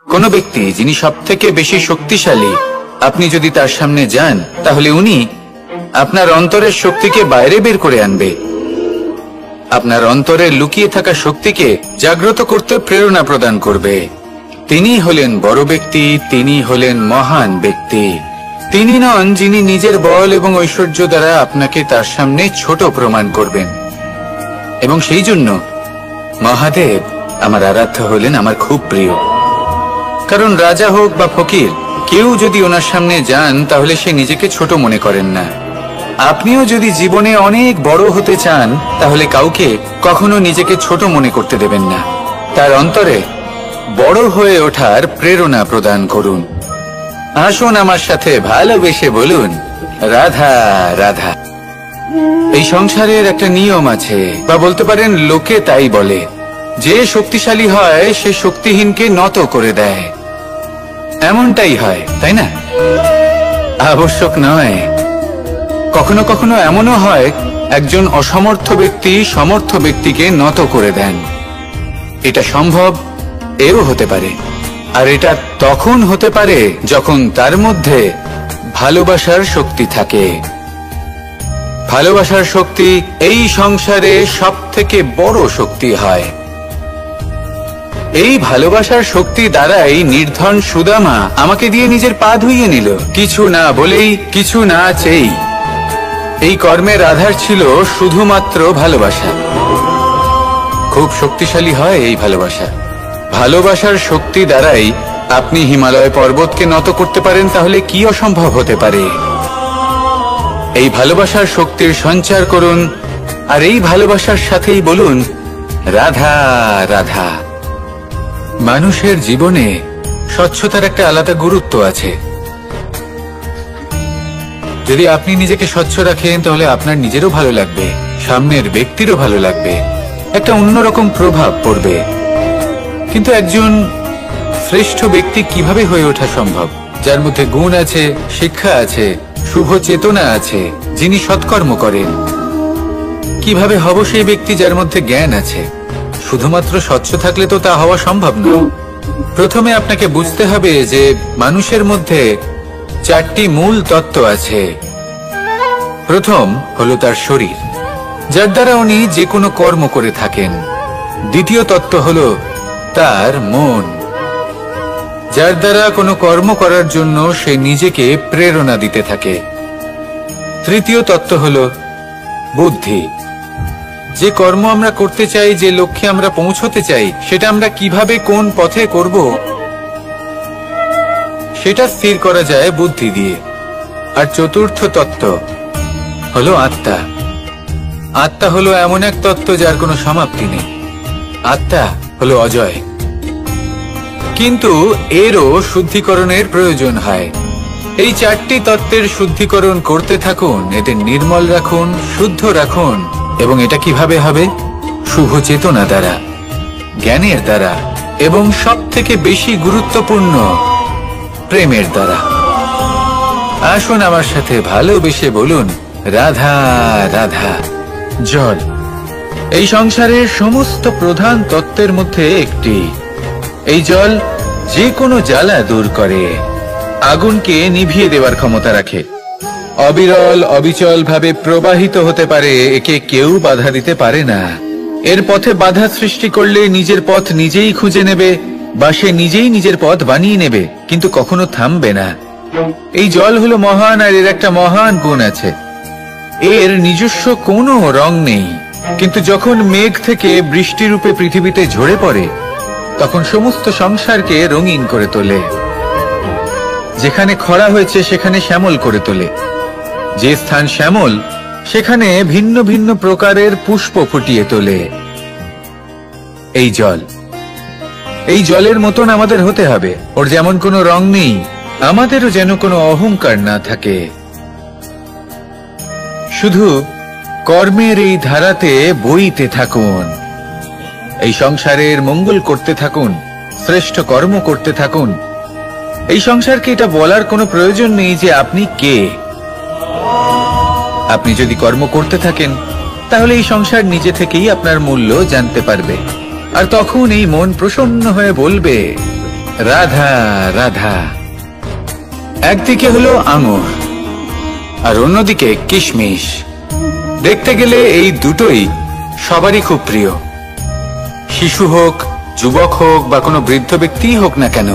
কোন ব্যক্তি যিনি সব থেকে বেশি শক্তিশালী, আপনি যদি তার সামনে যান, তাহলে উনি আপনার অন্তরের শক্তিকে বাইরে বের করে আনবে, আপনার অন্তরে লুকিয়ে থাকা শক্তিকে জাগ্রত করতে প্রেরণা প্রদান করবে। তিনি হলেন বড় ব্যক্তি, তিনি হলেন মহান ব্যক্তি। তিনি নন যিনি নিজের বল এবং ঐশ্বর্য দ্বারা আপনাকে তার সামনে ছোট প্রমাণ করবেন। এবং সেই জন্য মহাদেব আমার আরাধ্য হলেন আমার খুব প্রিয়। কারণ রাজা হোক বা ফকির, কেউ যদি ওনার সামনে যান তাহলে সে নিজেকে ছোট মনে করেন না। আপনিও যদি জীবনে অনেক বড় হতে চান তাহলে কাউকে কখনো নিজেকে ছোট মনে করতে দেবেন না। তার অন্তরে বড় হয়ে ওঠার প্রেরণা প্রদান করুন। আসুন আমার সাথে ভালোবেসে বলুন, রাধা রাধা। এই সংসারের একটা নিয়ম আছে, বা বলতে পারেন লোকে তাই বলে, যে শক্তিশালী হয় সে শক্তিহীনকে নত করে দেয়। এমনটাই হয়, তাই না? আবশ্যক নয়। কখনো কখনো এমনও হয় একজন অসমর্থ ব্যক্তি সমর্থ ব্যক্তিকে নত করে দেন। এটা সম্ভব, এও হতে পারে। আর এটা তখন হতে পারে যখন তার মধ্যে ভালোবাসার শক্তি থাকে। ভালোবাসার শক্তি এই সংসারে সবথেকে বড় শক্তি হয়। এই ভালোবাসার শক্তি দ্বারাই নির্ধন সুদামা আমাকে দিয়ে নিজের পা ধুইয়ে নিল, কিছু না বলেই, কিছু না চেয়েই। এই কর্মের আধার ছিল শুধুমাত্র ভালোবাসা। খুব শক্তিশালী হয় এই ভালোবাসা। ভালোবাসার শক্তি দ্বারাই আপনি হিমালয় পর্বতকে নত করতে পারেন, তাহলে কি অসম্ভব হতে পারে? এই ভালোবাসার শক্তির সঞ্চার করুন, আর এই ভালোবাসার সাথেই বলুন, রাধা রাধা। মানুষের জীবনে স্বচ্ছতার একটা আলাদা গুরুত্ব আছে। যদি আপনি নিজেকে স্বচ্ছ রাখেন তাহলে আপনার নিজেরও ভালো লাগবে, সামনের ব্যক্তিরও ভালো লাগবে, একটা অন্যরকম প্রভাব পড়বে। কিন্তু একজন শ্রেষ্ঠ ব্যক্তি কিভাবে হয়ে ওঠা সম্ভব? যার মধ্যে গুণ আছে, শিক্ষা আছে, শুভ চেতনা আছে, যিনি সৎকর্ম করেন। কিভাবে হব সেই ব্যক্তি যার মধ্যে জ্ঞান আছে? শুধুমাত্র স্বচ্ছ থাকলে তো তা হওয়া সম্ভব নয়। প্রথমে আপনাকে বুঝতে হবে যে মানুষের মধ্যে 4টি মূল তত্ত্ব আছে। প্রথম হলো তার শরীর, যার দ্বারা উনি যে কোনো কর্ম করে থাকেন। দ্বিতীয় তত্ত্ব হলো তার মন, যার দ্বারা কোনো কর্ম করার জন্য সে নিজেকে প্রেরণা দিতে থাকে। তৃতীয় তত্ত্ব হলো বুদ্ধি, যে কর্ম আমরা করতে চাই, যে লক্ষ্যে আমরা পৌঁছতে চাই, সেটা আমরা কিভাবে কোন পথে করব সেটা স্থির করা যায় বুদ্ধি দিয়ে। আর চতুর্থ তত্ত্ব হলো আত্মা। আত্মা হলো এমন এক তত্ত্ব যার কোনো সমাপ্তি নেই। আত্মা হলো অজয়। কিন্তু এরও শুদ্ধিকরণের প্রয়োজন হয়। এই 4টি তত্ত্বের শুদ্ধিকরণ করতে থাকুন, এদের নির্মল রাখুন, শুদ্ধ রাখুন। এবং এটা কিভাবে হবে? শুভ চেতনা দ্বারা, জ্ঞানের দ্বারা, এবং সবথেকে বেশি গুরুত্বপূর্ণ প্রেমের দ্বারা। আসুন আমার সাথে ভালোবেসে বলুন, রাধা রাধা। জল এই সংসারের সমস্ত প্রধান তত্ত্বের মধ্যে একটি। এই জল যে কোনো জ্বালা দূর করে, আগুনকে নিভিয়ে দেওয়ার ক্ষমতা রাখে, অবিরল অবিচল ভাবে প্রবাহিত হতে পারে, একে কেউ বাধা দিতে পারে না। এর পথে বাধা সৃষ্টি করলে নিজের পথ নিজেই খুঁজে নেবে, বা সে নিজেই নিজের পথ বানিয়ে নেবে, কিন্তু কখনো থামবে না। এই জল হলো মহান, আর এর একটা মহান গুণ আছে, এর নিজস্ব কোনো রং নেই। কিন্তু যখন মেঘ থেকে বৃষ্টি রূপে পৃথিবীতে ঝরে পড়ে, তখন সমস্ত সংসারকে রঙিন করে তোলে। যেখানে খরা হয়েছে সেখানে শ্যামল করে তোলে, যে স্থান শ্যামল সেখানে ভিন্ন ভিন্ন প্রকারের পুষ্প ফুটিয়ে তোলে। এই জল, এই জলের মতন আমাদের হতে হবে। ওর যেমন কোনো রং নেই, আমাদেরও যেন কোনো অহংকার না থাকে। শুধু কর্মের এই ধারাতে বইতে থাকুন, এই সংসারের মঙ্গল করতে থাকুন, শ্রেষ্ঠ কর্ম করতে থাকুন। এই সংসারকে এটা বলার কোনো প্রয়োজন নেই যে আপনি কে। আপনি যদি কর্ম করতে থাকেন তাহলে এই সংসার নিজে থেকেই আপনার মূল্য জানতে পারবে, আর তখন এই মন প্রসন্ন হয়ে বলবে, রাধা রাধা। একদিকে হলো আঙুর আর অন্যদিকে কিশমিশ। দেখতে গেলে এই দুটোই সবারই খুব প্রিয়, শিশু হোক, যুবক হোক, বা কোনো বৃদ্ধ ব্যক্তি হোক না কেন।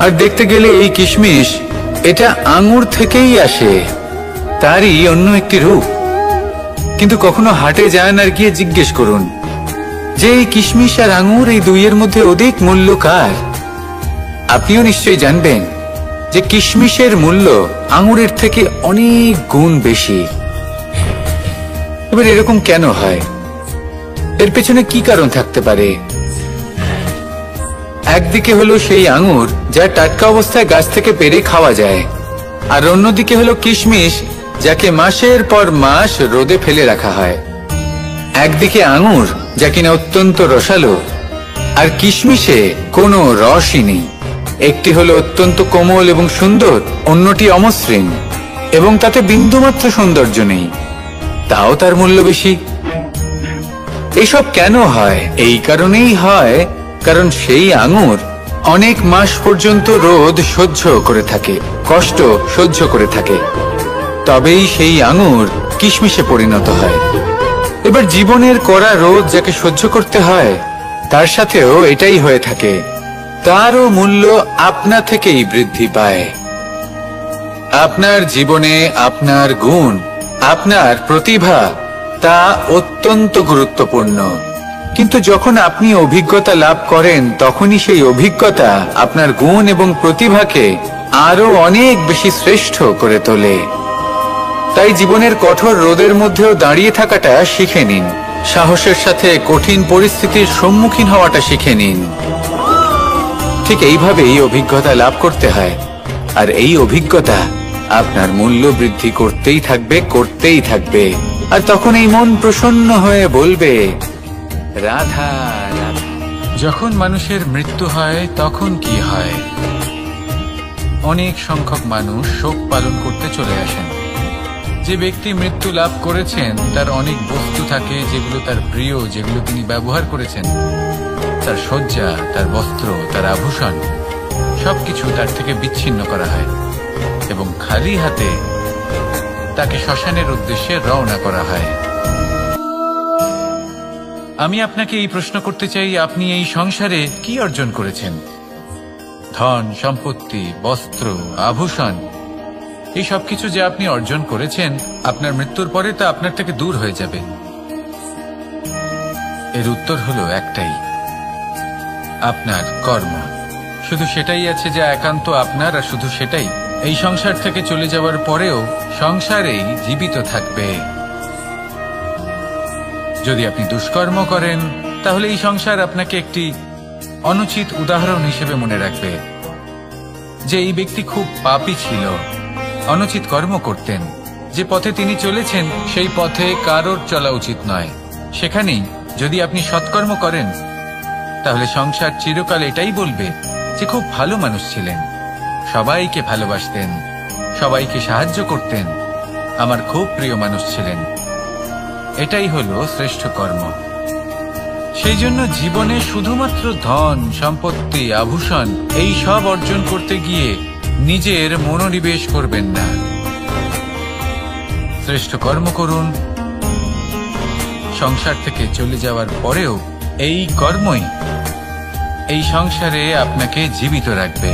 আর দেখতে গেলে এই কিশমিশ, এটা আঙুর থেকেই আসে, তারই অন্য একটি রূপ। কিন্তু কখনো হাটে যান আর গিয়ে জিজ্ঞেস করুন যে এই কিশমিশ আর আঙুর, এই দুইয়ের মধ্যে অধিক মূল্য কার? আপনিও নিশ্চয়ই জানবেন যে কিশমিশের মূল্য আঙুরের থেকে অনেক গুণ বেশি। এবার এরকম কেন হয়? এর পেছনে কি কারণ থাকতে পারে? একদিকে হলো সেই আঙুর যা টাটকা অবস্থায় গাছ থেকে পেড়ে খাওয়া যায়, আর অন্যদিকে হলো কিশমিশ যাকে মাসের পর মাস রোদে ফেলে রাখা হয়। একদিকে আঙুর যা কিনা অত্যন্ত রসালো, আর কিশমিশে কোনো রসই নেই। একটি হলো অত্যন্ত কোমল এবং সুন্দর, অন্যটি অমসৃণ এবং তাতে বিন্দুমাত্র সৌন্দর্য নেই, তাও তার মূল্য বেশি। এইসব কেন হয়? এই কারণেই হয় কারণ সেই আঙুর অনেক মাস পর্যন্ত রোদ সহ্য করে থাকে, কষ্ট সহ্য করে থাকে, তবেই সেই আঙুর কিশমিশে পরিণত হয়। এবার জীবনের কড়া রোদ যাকে সহ্য করতে হয়, তার সাথেও এটাই হয়ে থাকে। তারও মূল্য আপনা থেকেই বৃদ্ধি পায়। আপনার জীবনে আপনার গুণ, আপনার প্রতিভা, তা অত্যন্ত গুরুত্বপূর্ণ। কিন্তু যখন আপনি অভিজ্ঞতা লাভ করেন, তখনই সেই অভিজ্ঞতা আপনার গুণ এবং প্রতিভাকে আরো অনেক বেশি শ্রেষ্ঠ করে তোলে। তাই জীবনের কঠোর রোদের মধ্যেও দাঁড়িয়ে থাকাটা শিখে নিন, সাহসের সাথে কঠিন পরিস্থিতির সম্মুখীন হওয়াটা শিখে নিন। ঠিক এইভাবেই অভিজ্ঞতা লাভ করতে হয়, আর এই অভিজ্ঞতা আপনার মূল্য বৃদ্ধি করতেই থাকবে, করতেই থাকবে। আর তখন এই মন প্রসন্ন হয়ে বলবে, রাধা রাধা। যখন মানুষের মৃত্যু হয় তখন কি হয়? অনেক সংখ্যক মানুষ শোক পালন করতে চলে আসেন। যে ব্যক্তি মৃত্যু লাভ করেছেন তার অনেক বস্তু থাকে যেগুলো তার প্রিয়, যেগুলো তিনি ব্যবহার করেছেন। তার শয্যা, তার বস্ত্র, তার আভূষণ সবকিছু তার থেকে বিচ্ছিন্ন করা হয় এবং খালি হাতে তাকে শ্মশানের উদ্দেশ্যে রওনা করা হয়। আমি আপনাকে এই প্রশ্ন করতে চাই, আপনি এই সংসারে কি অর্জন করেছেন? ধন, সম্পত্তি, বস্ত্র, আভূষণ, এই সবকিছু যে আপনি অর্জন করেছেন, আপনার মৃত্যুর পরে তা আপনার থেকে দূর হয়ে যাবে। এর উত্তর হলো একটাই, আপনার কর্ম। শুধু সেটাই আছে যা একান্ত আপনার, আর শুধু সেটাই এই সংসার থেকে চলে যাওয়ার পরেও সংসারেই জীবিত থাকবে। যদি আপনি দুষ্কর্ম করেন, তাহলে এই সংসার আপনাকে একটি অনুচিত উদাহরণ হিসেবে মনে রাখবে যে এই ব্যক্তি খুব পাপী ছিল, অনুচিত কর্ম করতেন। যে পথে তিনি চলেছেন সেই পথে কারোর চলা উচিত নয়। সেখানেই যদি আপনি সৎকর্ম করেন, তাহলে সংসার চিরকাল এটাই বলবে যে খুব ভালো মানুষ ছিলেন, সবাইকে ভালোবাসতেন, সবাইকে সাহায্য করতেন, আমার খুব প্রিয় মানুষ ছিলেন। এটাই হলো শ্রেষ্ঠ কর্ম। সেই জন্য জীবনে শুধুমাত্র ধন, সম্পত্তি, আভূষণ এই সব অর্জন করতে গিয়ে নিজের মনোনিবেশ করবেন না। শ্রেষ্ঠ কর্ম করুন। সংসার থেকে চলে যাওয়ার পরেও এই কর্মই এই সংসারে আপনাকে জীবিত রাখবে।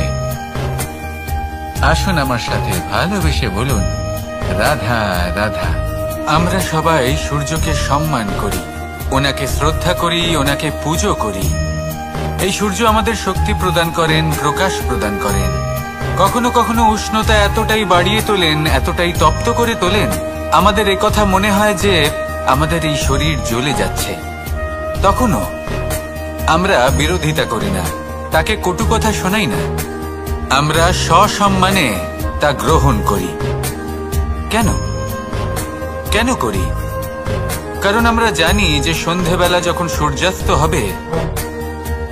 আসুন আমার সাথে ভালোবেসে বলুন, রাধা রাধা। আমরা সবাই সূর্যকে সম্মান করি, ওনাকে শ্রদ্ধা করি, ওনাকে পুজো করি। এই সূর্য আমাদের শক্তি প্রদান করেন, প্রকাশ প্রদান করেন। কখনো কখনো উষ্ণতা এতটাই বাড়িয়ে তোলেন, এতটাই তপ্ত করে তোলেন, আমাদের একথা মনে হয় যে আমাদের এই শরীর জ্বলে যাচ্ছে। তখনও আমরা বিরোধিতা করি না, তাকে কটু কথা শোনাই না, আমরা সসম্মানে তা গ্রহণ করি। কেন কেন করি? কারণ আমরা জানি যে সন্ধেবেলা যখন সূর্যাস্ত হবে,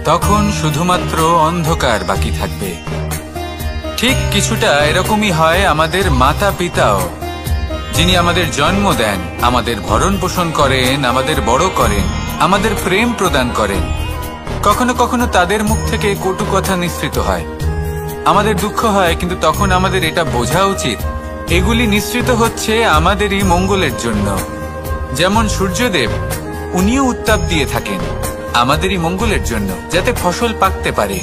তখন শুধুমাত্র অন্ধকার বাকি থাকবে। ঠিক কিছুটা এরকমই হয় আমাদের মাতা পিতাও, যিনি আমাদের জন্ম দেন, আমাদের ভরণ পোষণ করেন, আমাদের বড় করেন, আমাদের প্রেম প্রদান করেন। কখনো কখনো তাদের মুখ থেকে কটু কথা নিঃসৃত হয়, আমাদের দুঃখ হয়, কিন্তু তখন আমাদের এটা বোঝা উচিত এগুলি নিঃসৃত হচ্ছে আমাদেরই মঙ্গলের জন্য। যেমন সূর্যদেব, উনিও উত্তাপ দিয়ে থাকেন আমাদেরই মঙ্গলের জন্য, যাতে ফসল পাকতে পারে,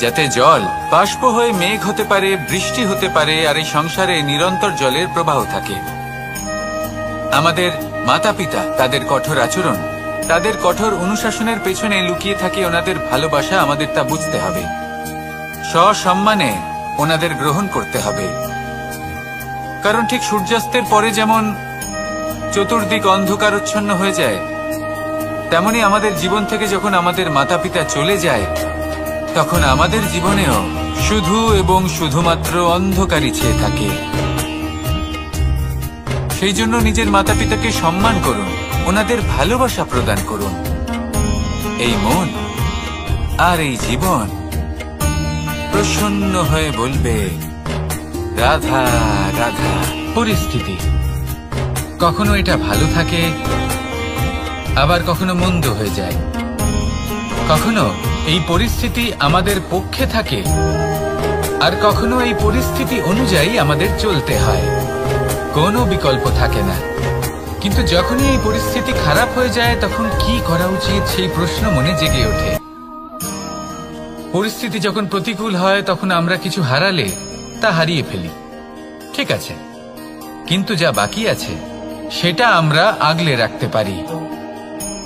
যাতে জল বাষ্প হয়ে মেঘ হতে পারে, বৃষ্টি হতে পারে, আর এই সংসারে নিরন্তর জলের প্রবাহ থাকে। আমাদের মাতা পিতা, তাদের কঠোর আচরণ, তাদের কঠোর অনুশাসনের পেছনে লুকিয়ে থাকে ওনাদের ভালোবাসা, আমাদের তা বুঝতে হবে। সসম্মানে ওনাদের গ্রহণ করতে হবে। কারণ ঠিক সূর্যাস্তের পরে যেমন চতুর্দিক অন্ধকারচ্ছন্ন হয়ে যায়, তেমনি আমাদের জীবন থেকে যখন আমাদের মাতা পিতা চলে যায়, তখন আমাদের জীবনেও শুধু এবং শুধুমাত্র অন্ধকারই ছেয়ে থাকে। সেই জন্য নিজের মাতা পিতাকে সম্মান করুন, ওনাদের ভালোবাসা প্রদান করুন। এই মন আর এই জীবন প্রসন্ন হয়ে বলবে রাধা রাধা। পরিস্থিতি কখনো এটা ভালো থাকে, আবার কখনো মন্দ হয়ে যায়। কখনো এই পরিস্থিতি আমাদের পক্ষে থাকে, আর কখনো এই পরিস্থিতি অনুযায়ী আমাদের চলতে হয়। কোনো বিকল্প থাকে না। কিন্তু যখনই এই পরিস্থিতি খারাপ হয়ে যায়, তখন কি করা উচিত সেই প্রশ্ন মনে জেগে ওঠে। পরিস্থিতি যখন প্রতিকূল হয়, তখন আমরা কিছু হারালে তা হারিয়ে ফেলি, ঠিক আছে, কিন্তু যা বাকি আছে সেটা আমরা আগলে রাখতে পারি।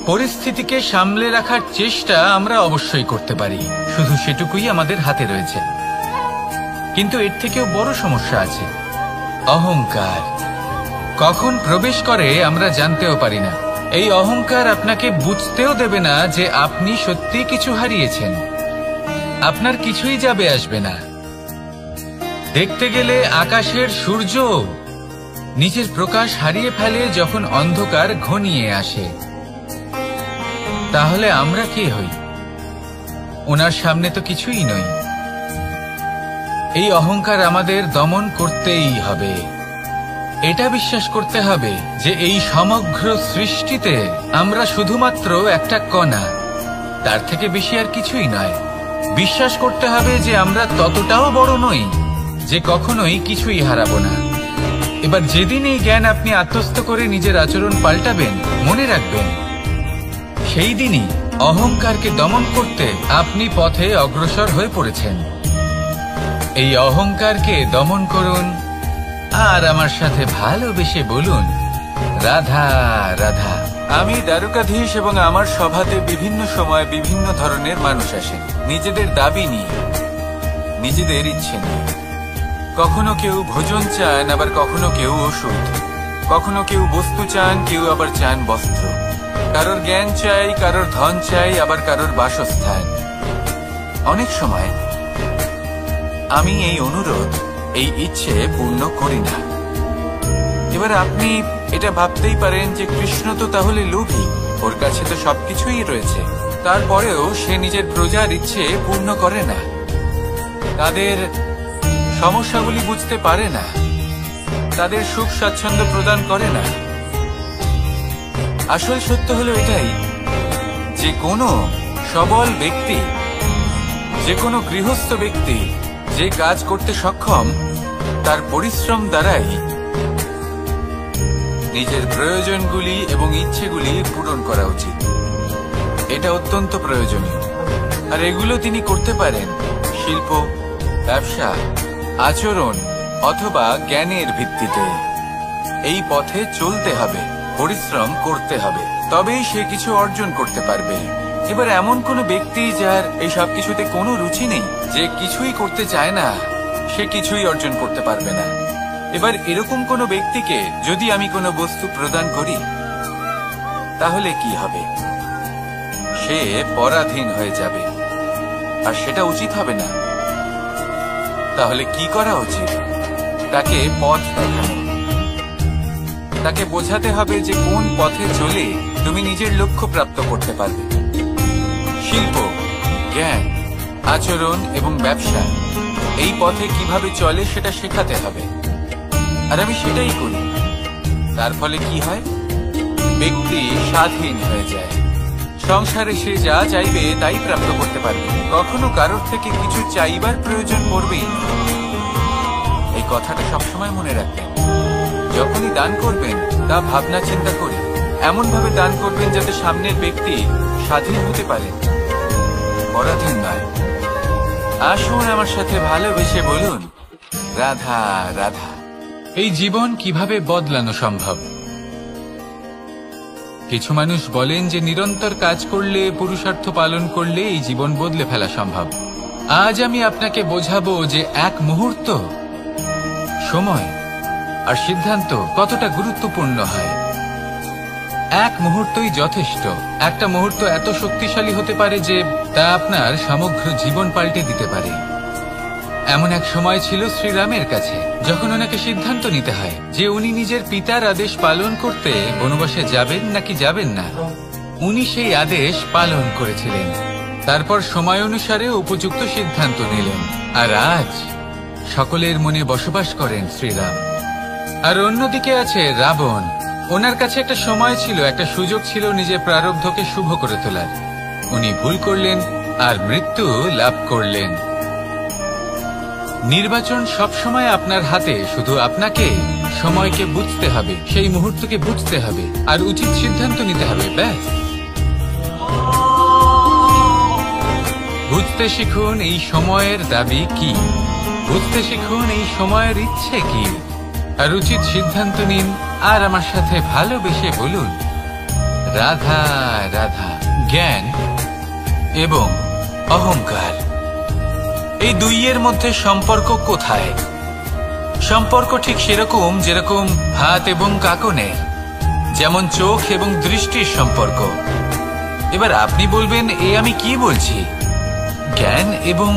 পরিস্থিতিকে সামলে রাখার চেষ্টা আমরা অবশ্যই করতে পারি, শুধু সেটুকুই আমাদের হাতে রয়েছে। কিন্তু এর থেকেও বড় সমস্যা আছে, অহংকার। কখন প্রবেশ করে আমরা জানতেও পারি না। এই অহংকার আপনাকে বুঝতেও দেবে না যে আপনি সত্যি কিছু হারিয়েছেন। আপনার কিছুই যাবে আসবে না। দেখতে গেলে আকাশের সূর্য নিজের প্রকাশ হারিয়ে ফেলে যখন অন্ধকার ঘনিয়ে আসে। তাহলে আমরা কে হই? ওনার সামনে তো কিছুই নই। এই অহংকার আমাদের দমন করতেই হবে। এটা বিশ্বাস করতে হবে যে এই সমগ্র সৃষ্টিতে আমরা শুধুমাত্র একটা কণা, তার থেকে বেশি আর কিছুই নয়। বিশ্বাস করতে হবে যে আমরা ততটাও বড় নই যে কখনোই কিছুই হারাবো না। এবার যেদিন এই জ্ঞান আপনি আত্মস্থ করে নিজের আচরণ পাল্টাবেন, মনে রাখবেন সেই দিনই অহংকারকে দমন করতে আপনি পথে অগ্রসর হয়ে পড়েছেন। এই অহংকারকে দমন করুন আর আমার সাথে ভালোবেসে বলুন রাধা রাধা। আমি দ্বারকাধীশ এবং আমার সভাতে বিভিন্ন সময় বিভিন্ন ধরনের মানুষ আসেন, নিজেদের দাবি নিয়ে, নিজেদের ইচ্ছে নিয়ে। কখনো কেউ ভোজন চান, আবার কখনো কেউ ওষুধ, কখনো কেউ বস্তু চান, কেউ আবার চান বস্ত্র। কারোর জ্ঞান চাই, কারোর ধন চাই, আবার কারোর বাসস্থান। অনেক সময় আমি এই অনুরোধ, এই ইচ্ছে পূর্ণ করি না। এবার আপনি এটা ভাবতেই পারেন যে কৃষ্ণ তো তাহলে লোভী, ওর কাছে তো সবকিছুই রয়েছে, তারপরেও সে নিজের প্রজার ইচ্ছে পূর্ণ করে না, তাদের সমস্যাগুলি বুঝতে পারে না, তাদের সুখ স্বাচ্ছন্দ্য প্রদান করে না। আসল সত্য হলো এটাই যে কোনো সবল ব্যক্তি, যে কোনো গৃহস্থ ব্যক্তি যে কাজ করতে সক্ষম, তার পরিশ্রম দ্বারাই নিজের প্রয়োজনগুলি এবং ইচ্ছেগুলি পূরণ করা উচিত। এটা অত্যন্ত প্রয়োজনীয়। আর এগুলো তিনি করতে পারেন শিল্প, ব্যবসা, আচরণ অথবা জ্ঞানের ভিত্তিতে। এই পথে চলতে হবে, পরিশ্রম করতে হবে, তবেই সে কিছু অর্জন করতে পারবে। এবার এমন কোন ব্যক্তি যার এই সব কিছুতে কোনো রুচি নেই, যে কিছুই করতে চায় না, সে কিছুই অর্জন করতে পারবে না। এবার এরকম কোনো ব্যক্তিকে যদি আমি কোনো বস্তু প্রদান করি, তাহলে কি হবে? সে পরাধীন হয়ে যাবে, আর সেটা উচিত হবে না। তাহলে কি করা উচিত? তাকে পথ দেখানো, তাকে বোঝাতে হবে যে কোন পথে চলে তুমি নিজের লক্ষ্য প্রাপ্ত করতে পারবে। শিল্প, জ্ঞান, আচরণ এবং ব্যবসা, এই পথে কিভাবে চলে সেটা শেখাতে হবে। আর আমি সেটাই করি। তার ফলে কি হয়? ব্যক্তি স্বাধীন হয়ে যায়। সংসারে সে যা চাইবে তাই প্রাপ্ত করতে পারবে, কখনো কারোর থেকে কিছু চাইবার প্রয়োজন পড়বেই না। এই কথাটা সবসময় মনে রাখবেন। যখনই দান করবেন তা ভাবনা চিন্তা করে এমন ভাবে দান করবেন যাতে সামনের ব্যক্তি স্বাধীন হতে পারে, পরাধীন নয়। আসুন আমার সাথে ভালোবেসে বলুন রাধা রাধা। এই জীবন কিভাবে বদলানো সম্ভব? কিছু মানুষ বলেন যে নিরন্তর কাজ করলে, পুরুষার্থ পালন করলে এই জীবন বদলে ফেলা সম্ভব। আজ আমি আপনাকে বোঝাবো যে এক মুহূর্ত, সময় আর সিদ্ধান্ত কতটা গুরুত্বপূর্ণ হয়। এক মুহূর্তই যথেষ্ট। একটা মুহূর্ত এত শক্তিশালী হতে পারে যে তা আপনার সমগ্র জীবন পাল্টে দিতে পারে। এমন এক সময় ছিল শ্রীরামের কাছে, যখন ওনাকে সিদ্ধান্ত নিতে হয় যে উনি নিজের পিতার আদেশ পালন করতে বনবাসে যাবেন নাকি যাবেন না। উনি সেই আদেশ পালন করেছিলেন, তারপর সময় অনুসারে উপযুক্ত সিদ্ধান্ত নিলেন। আর আজ সকলের মনে বসবাস করেন শ্রীরাম। আর অন্যদিকে আছে রাবণ। ওনার কাছে একটা সময় ছিল, একটা সুযোগ ছিল নিজের প্রারব্ধকে শুভ করে তোলার। উনি ভুল করলেন আর মৃত্যু লাভ করলেন। নির্বাচন সবসময় আপনার হাতে, শুধু আপনাকে সময়কে বুঝতে হবে, সেই মুহূর্তকে বুঝতে হবে আর উচিত সিদ্ধান্ত নিতে হবে। ব্যাস, বুঝতে শিখুন এই সময়ের দাবি কি, বুঝতে শিখুন এই সময়ের ইচ্ছে কি, আর উচিত সিদ্ধান্ত নিন। আর আমার সাথে ভালোবেসে বলুন, রাধা রাধা। জ্ঞান এবং অহংকার, এই দুইয়ের মধ্যে সম্পর্ক কোথায়? সম্পর্ক ঠিক সেরকম যেরকম হাত এবং কাকনের, যেমন চোখ এবং দৃষ্টির সম্পর্ক। এবার আপনি বলবেন, এ আমি কি বলছি? জ্ঞান এবং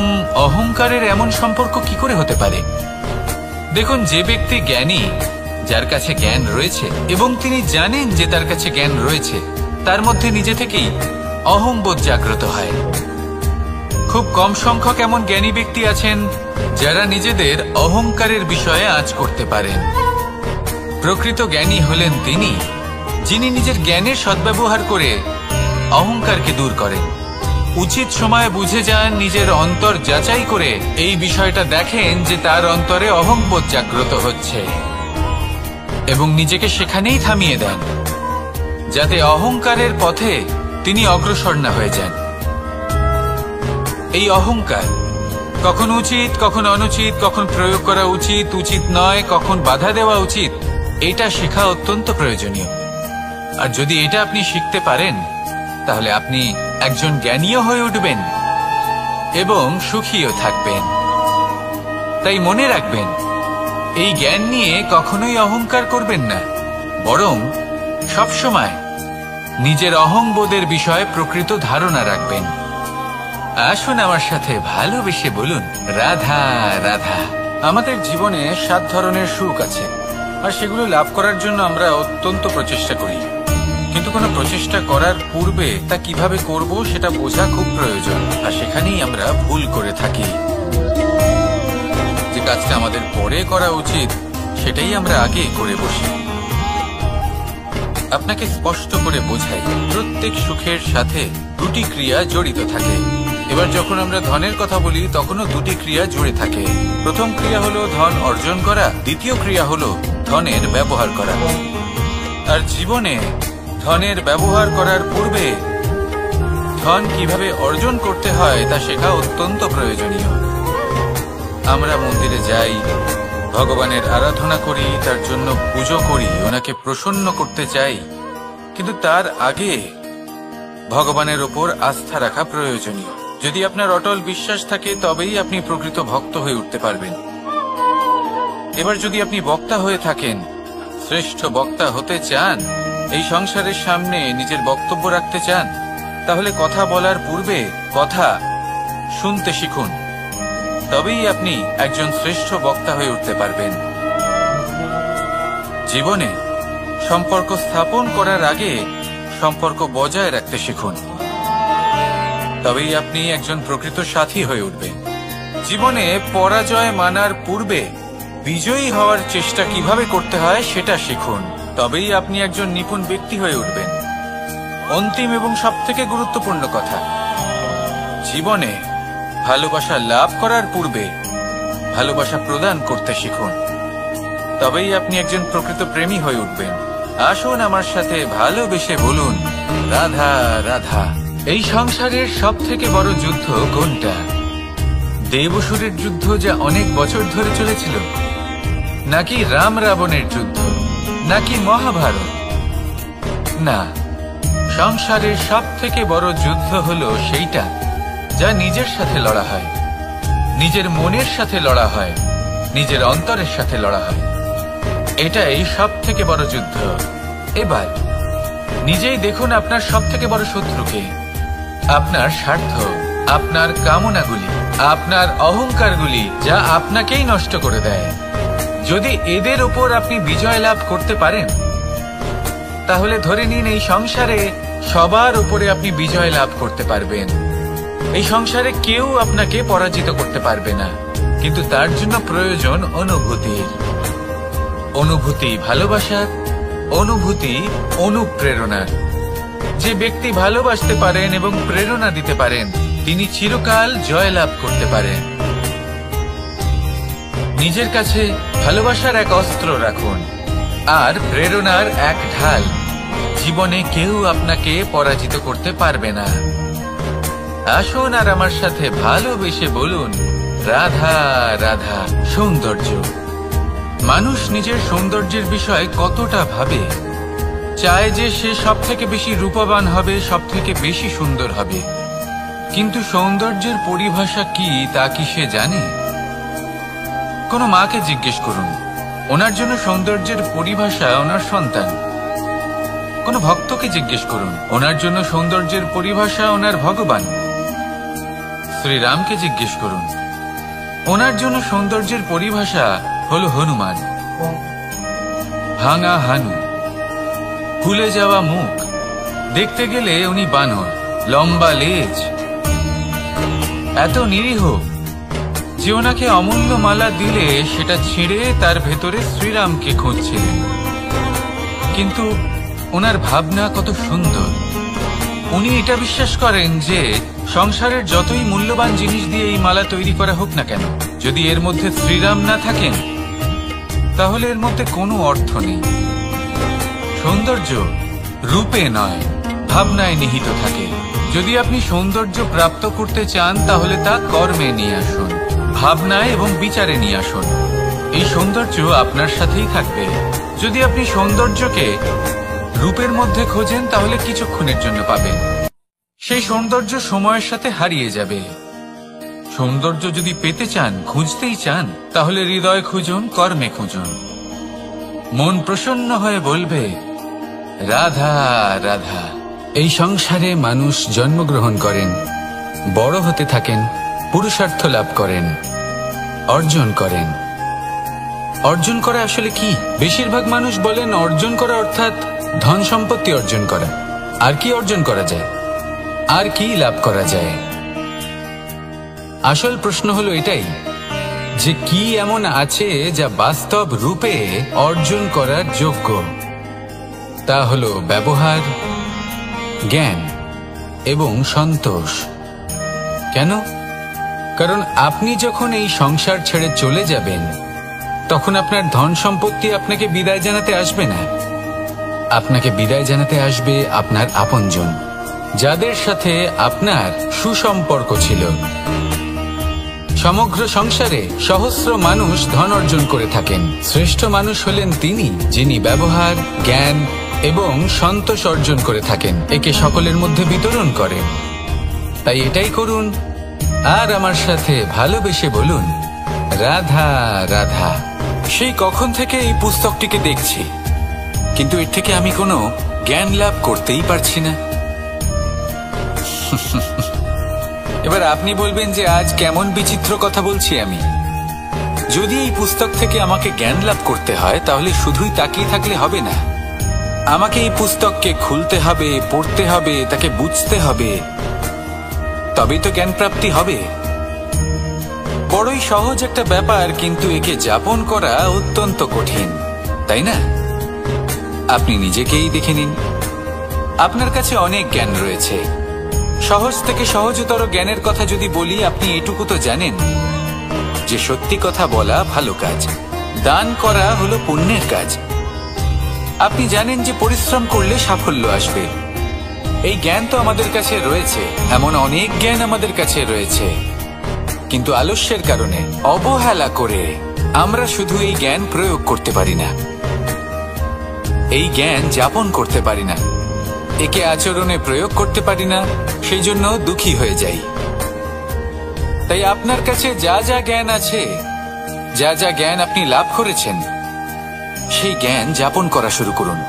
অহংকারের এমন সম্পর্ক কি করে হতে পারে? দেখুন, যে ব্যক্তি জ্ঞানী, যার কাছে জ্ঞান রয়েছে এবং তিনি জানেন যে তার কাছে জ্ঞান রয়েছে, তার মধ্যে নিজে থেকেই অহংবোধ জাগ্রত হয়। খুব কম সংখ্যক এমন জ্ঞানী ব্যক্তি আছেন যারা নিজেদের অহংকারের বিষয়ে আঁচ করতে পারেন। প্রকৃত জ্ঞানী হলেন তিনি, যিনি নিজের জ্ঞানের সদ্ব্যবহার করে অহংকারকে দূর করেন। উচিত সময়ে বুঝে যান, নিজের অন্তর যাচাই করে এই বিষয়টা দেখেন যে তার অন্তরে অহংবোধ জাগ্রত হচ্ছে এবং নিজেকে সেখানেই থামিয়ে দেন, যাতে অহংকারের পথে তিনি অগ্রসর না হয়ে যান। এই অহংকার কখন উচিত, কখন অনুচিত, কখন প্রয়োগ করা উচিত, উচিত নয়, কখন বাধা দেওয়া উচিত, এটা শেখা অত্যন্ত প্রয়োজনীয়। আর যদি এটা আপনি শিখতে পারেন, তাহলে আপনি একজন জ্ঞানীও হয়ে উঠবেন এবং সুখীও থাকবেন। তাই মনে রাখবেন, এই জ্ঞান নিয়ে কখনোই অহংকার করবেন না, বরং সবসময় নিজের অহংবোধের বিষয়ে প্রকৃত ধারণা রাখবেন। আসুন আমার সাথে ভালোবেসে বলুন, রাধা রাধা। আমাদের জীবনে 7 ধরনের সুখ আছে, আর সেগুলো লাভ করার জন্য আমরা অত্যন্ত প্রচেষ্টা করি। কিন্তু কোনো প্রচেষ্টা করার পূর্বে তা কিভাবে করব সেটা বোঝা খুব প্রয়োজন, আর সেখানেই আমরা ভুল করে থাকি। যে কাজটা আমাদের পরে করা উচিত সেটাই আমরা আগে করে বসি। আপনাকে স্পষ্ট করে বোঝাই, প্রত্যেক সুখের সাথে 2টি ক্রিয়া জড়িত থাকে। এবার যখন আমরা ধনের কথা বলি, তখনও 2টি ক্রিয়া জুড়ে থাকে। প্রথম ক্রিয়া হলো ধন অর্জন করা, দ্বিতীয় ক্রিয়া হলো ধনের ব্যবহার করা। আর জীবনে ধনের ব্যবহার করার পূর্বে ধন কিভাবে অর্জন করতে হয় তা শেখা অত্যন্ত প্রয়োজনীয়। আমরা মন্দিরে যাই, ভগবানের আরাধনা করি, তার জন্য পুজো করি, ওনাকে প্রসন্ন করতে চাই, কিন্তু তার আগে ভগবানের ওপর আস্থা রাখা প্রয়োজনীয়। যদি আপনার অটল বিশ্বাস থাকে, তবেই আপনি প্রকৃত ভক্ত হয়ে উঠতে পারবেন। এবার যদি আপনি বক্তা হয়ে থাকেন, শ্রেষ্ঠ বক্তা হতে চান, এই সংসারের সামনে নিজের বক্তব্য রাখতে চান, তাহলে কথা বলার পূর্বে কথা শুনতে শিখুন। তবেই আপনি একজন শ্রেষ্ঠ বক্তা হয়ে উঠতে পারবেন। জীবনে সম্পর্ক স্থাপন করার আগে সম্পর্ক বজায় রাখতে শিখুন, তবেই আপনি একজন প্রকৃত সাথী হয়ে উঠবেন। জীবনে পরাজয় মানার পূর্বে বিজয়ী হওয়ার চেষ্টা কিভাবে করতে হয় সেটা শিখুন, তবেই আপনি একজন নিপুণ ব্যক্তি হয়ে উঠবেন। অন্তিম এবং সবথেকে গুরুত্বপূর্ণ কথা, জীবনে ভালোবাসা লাভ করার পূর্বে ভালোবাসা প্রদান করতে শিখুন, তবেই আপনি একজন প্রকৃত প্রেমী হয়ে উঠবেন। আসুন আমার সাথে ভালোবেসে বলুন, রাধা রাধা। এই সংসারের সবথেকে বড় যুদ্ধ কোনটা? দেবসুরের যুদ্ধ, যা অনেক বছর ধরে চলেছিল, নাকি রাম রাবণের যুদ্ধ, নাকি মহাভারত? না, সংসারের সবথেকে বড় যুদ্ধ হলো সেইটা যা নিজের সাথে লড়া হয়। নিজের মনের সাথে লড়া হয়, নিজের অন্তরের সাথে লড়া হয়। এটাই সব থেকে বড় যুদ্ধ। এবার নিজেই দেখুন আপনার সব থেকে বড় শত্রুকে। আপনার স্বার্থ, আপনার কামনাগুলি, আপনার অহংকারগুলি, যা আপনাকেই নষ্ট করে দেয়। যদি এদের উপর আপনি বিজয় লাভ করতে পারেন, তাহলে ধরে নিন এই সংসারে সবার উপরে আপনি বিজয় লাভ করতে পারবেন। এই সংসারে কেউ আপনাকে পরাজিত করতে পারবে না। কিন্তু তার জন্য প্রয়োজন অনুভূতির। অনুভূতি ভালোবাসার, অনুভূতি অনুপ্রেরণার। যে ব্যক্তি ভালোবাসতে পারেন এবং প্রেরণা দিতে পারেন, তিনি চিরকাল জয় লাভ করতে পারেন। নিজের কাছে ভালোবাসার এক অস্ত্র রাখুন আর প্রেরণার এক ঢাল। জীবনে কেউ আপনাকে পরাজিত করতে পারবে না। আসুন আর আমার সাথে ভালোবেসে বলুন, রাধা রাধা। সৌন্দর্য। মানুষ নিজের সৌন্দর্যের বিষয়ে কতটা ভাবে, চায় যে সে সব থেকে বেশি রূপবান হবে, সব থেকে বেশি সুন্দর হবে। কিন্তু সৌন্দর্যের পরিভাষা কি তা কি সে জানে? কোনো মাকে জিজ্ঞেস করুন, ওনার জন্য সৌন্দর্যের পরিভাষা ওনার সন্তান। কোনো ভক্তকে জিজ্ঞেস করুন, ওনার জন্য সৌন্দর্যের পরিভাষা ওনার ভগবান। শ্রীরামকে জিজ্ঞেস করুন, ওনার জন্য সৌন্দর্যের পরিভাষা হলো হনুমান। ভাঙা হানু, ফুলে যাওয়া মুখ, দেখতে গেলে উনি বানর, লম্বা লেজ, এত নিরীহ যে ওনাকে অমূল্য মালা দিলে সেটা ছিঁড়ে তার ভেতরে শ্রীরামকে খুঁজছিলেন। কিন্তু ওনার ভাবনা কত সুন্দর। উনি এটা বিশ্বাস করেন যে সংসারের যতই মূল্যবান জিনিস দিয়ে এই মালা তৈরি করা হোক না কেন, যদি এর মধ্যে শ্রীরাম না থাকেন তাহলে এর মধ্যে কোনো অর্থ নেই। সৌন্দর্য রূপে নয়, ভাবনায় নিহিত থাকে। যদি আপনি সৌন্দর্য প্রাপ্ত করতে চান তাহলে তা কর্মে নিয়ে আসুন, ভাবনায় এবং বিচারে নিয়ে আসুন। এই সৌন্দর্য আপনার সাথেই থাকবে। যদি আপনি সৌন্দর্যকে রূপের মধ্যে খোঁজেন তাহলে কিছুক্ষণের জন্য পাবেন, সেই সৌন্দর্য সময়ের সাথে হারিয়ে যাবে। সৌন্দর্য যদি পেতে চান, খুঁজতেই চান, তাহলে হৃদয় খুঁজুন, কর্মে খুঁজুন। মন প্রসন্ন হয়ে বলবে, রাধা রাধা। এই সংসারে মানুষ জন্মগ্রহণ করেন, বড় হতে থাকেন, পুরুষার্থ লাভ করেন, অর্জন করেন। অর্জন করা আসলে কি? বেশিরভাগ মানুষ বলেন অর্জন করা অর্থাৎ ধন সম্পত্তি অর্জন করা। আর কি অর্জন করা যায়? আর কি লাভ করা যায়? আসল প্রশ্ন হলো এটাই যে কি এমন আছে যা বাস্তব রূপে অর্জন করার যোগ্য। তা হলো ব্যবহার, জ্ঞান এবং সন্তোষ। কেন? কারণ আপনি যখন এই সংসার ছেড়ে চলে যাবেন তখন আপনার ধন সম্পত্তি আপনাকে বিদায় জানাতে আসবে না। আপনাকে বিদায় জানাতে আসবে আপনার আপনজন, যাদের সাথে আপনার সুসম্পর্ক ছিল। সমগ্র সংসারে সহস্র মানুষ ধন অর্জন করে থাকেন। শ্রেষ্ঠ মানুষ হলেন তিনি যিনি ব্যবহার, জ্ঞান এবং সন্তোষ অর্জন করে থাকেন, একে সকলের মধ্যে বিতরণ করেন। তাই এটাই করুন আর আমার সাথে ভালোবেসে বলুন, রাধা রাধা। সেই কখন থেকে এই পুস্তকটিকে দেখছি, কিন্তু এর থেকে আমি কোনো জ্ঞান লাভ করতেই পারছি না। এবার আপনি বলবেন যে আজ কেমন বিচিত্র কথা বলছি আমি। যদি এই পুস্তক থেকে আমাকে জ্ঞান লাভ করতে হয় তাহলে শুধুই তাকিয়ে থাকলে হবে না। আমাকে এই পুস্তককে খুলতে হবে, পড়তে হবে, তাকে বুঝতে হবে, তবেই তো জ্ঞান প্রাপ্তি হবে। বড়ই সহজ একটা ব্যাপার, কিন্তু একে যাপন করা অত্যন্ত কঠিন, তাই না? আপনি নিজেকেই দেখে নিন। আপনার কাছে অনেক জ্ঞান রয়েছে। সহজ থেকে সহজতর জ্ঞানের কথা যদি বলি, আপনি এটুকু তো জানেন যে সত্যি কথা বলা ভালো কাজ, দান করা হলো পুণ্যের কাজ। আপনি জানেন যে পরিশ্রম করলে সাফল্য আসবে। এই জ্ঞান তো আমাদের কাছে রয়েছে, এমন অনেক জ্ঞান আমাদের কাছে রয়েছে, কিন্তু আলস্যের কারণে, অবহেলা করে আমরা শুধু এই জ্ঞান প্রয়োগ করতে পারি না, এই জ্ঞান যাপন করতে পারি না, একে আচরণে প্রয়োগ করতে পারি না। সেই জন্য দুঃখী হয়ে যাই। তাই আপনার কাছে যা যা জ্ঞান আছে, যা যা জ্ঞান আপনি লাভ করেছেন, সেই জ্ঞান যাপন করা শুরু করুন,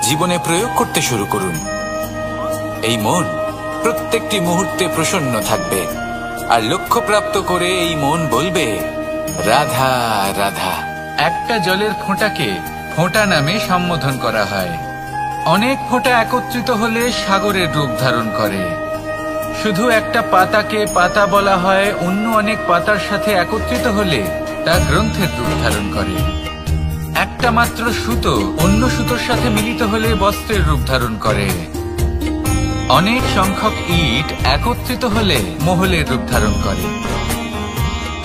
জীবনে প্রয়োগ করতে শুরু করুন। এই মন প্রত্যেকটি মুহূর্তে প্রসন্ন থাকবে, আর লক্ষ্যপ্রাপ্ত করে এই মন বলবে রাধা রাধা। একটা জলের ফোঁটাকে ফোঁটা নামে সম্বোধন করা হয়। অনেক ফোঁটা একত্রিত হলে সাগরের রূপ ধারণ করে। শুধু একটা পাতাকে পাতা বলা হয়, অন্য অনেক পাতার সাথে একত্রিত হলে তা গ্রন্থের রূপ ধারণ করে। একটা মাত্র সুতো অন্য সুতোর সাথে মিলিত হলে বস্ত্রের রূপ ধারণ করে। অনেক সংখ্যক ইট একত্রিত হলে মহলের রূপ ধারণ করে।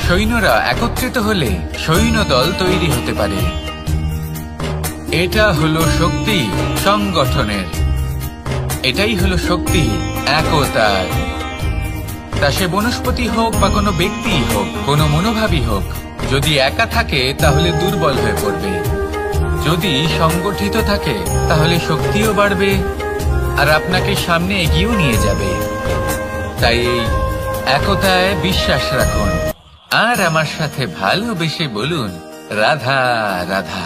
সৈন্যরা একত্রিত হলে সৈন্যদল তৈরি হতে পারে। এটা হলো শক্তি সংগঠনের, এটাই হলো শক্তি একতার। তা সে বনস্পতি হোক বা কোনো ব্যক্তি হোক, কোনো মনোভাবই হোক, যদি একা থাকে তাহলে দুর্বল হয়ে পড়বে। যদি সংগঠিত থাকে তাহলে শক্তিও বাড়বে, আর আপনাকে সামনে এগিয়েও নিয়ে যাবে। তাই এই একতায় বিশ্বাস রাখুন, আর আমার সাথে ভালোবেসে বলুন রাধা রাধা।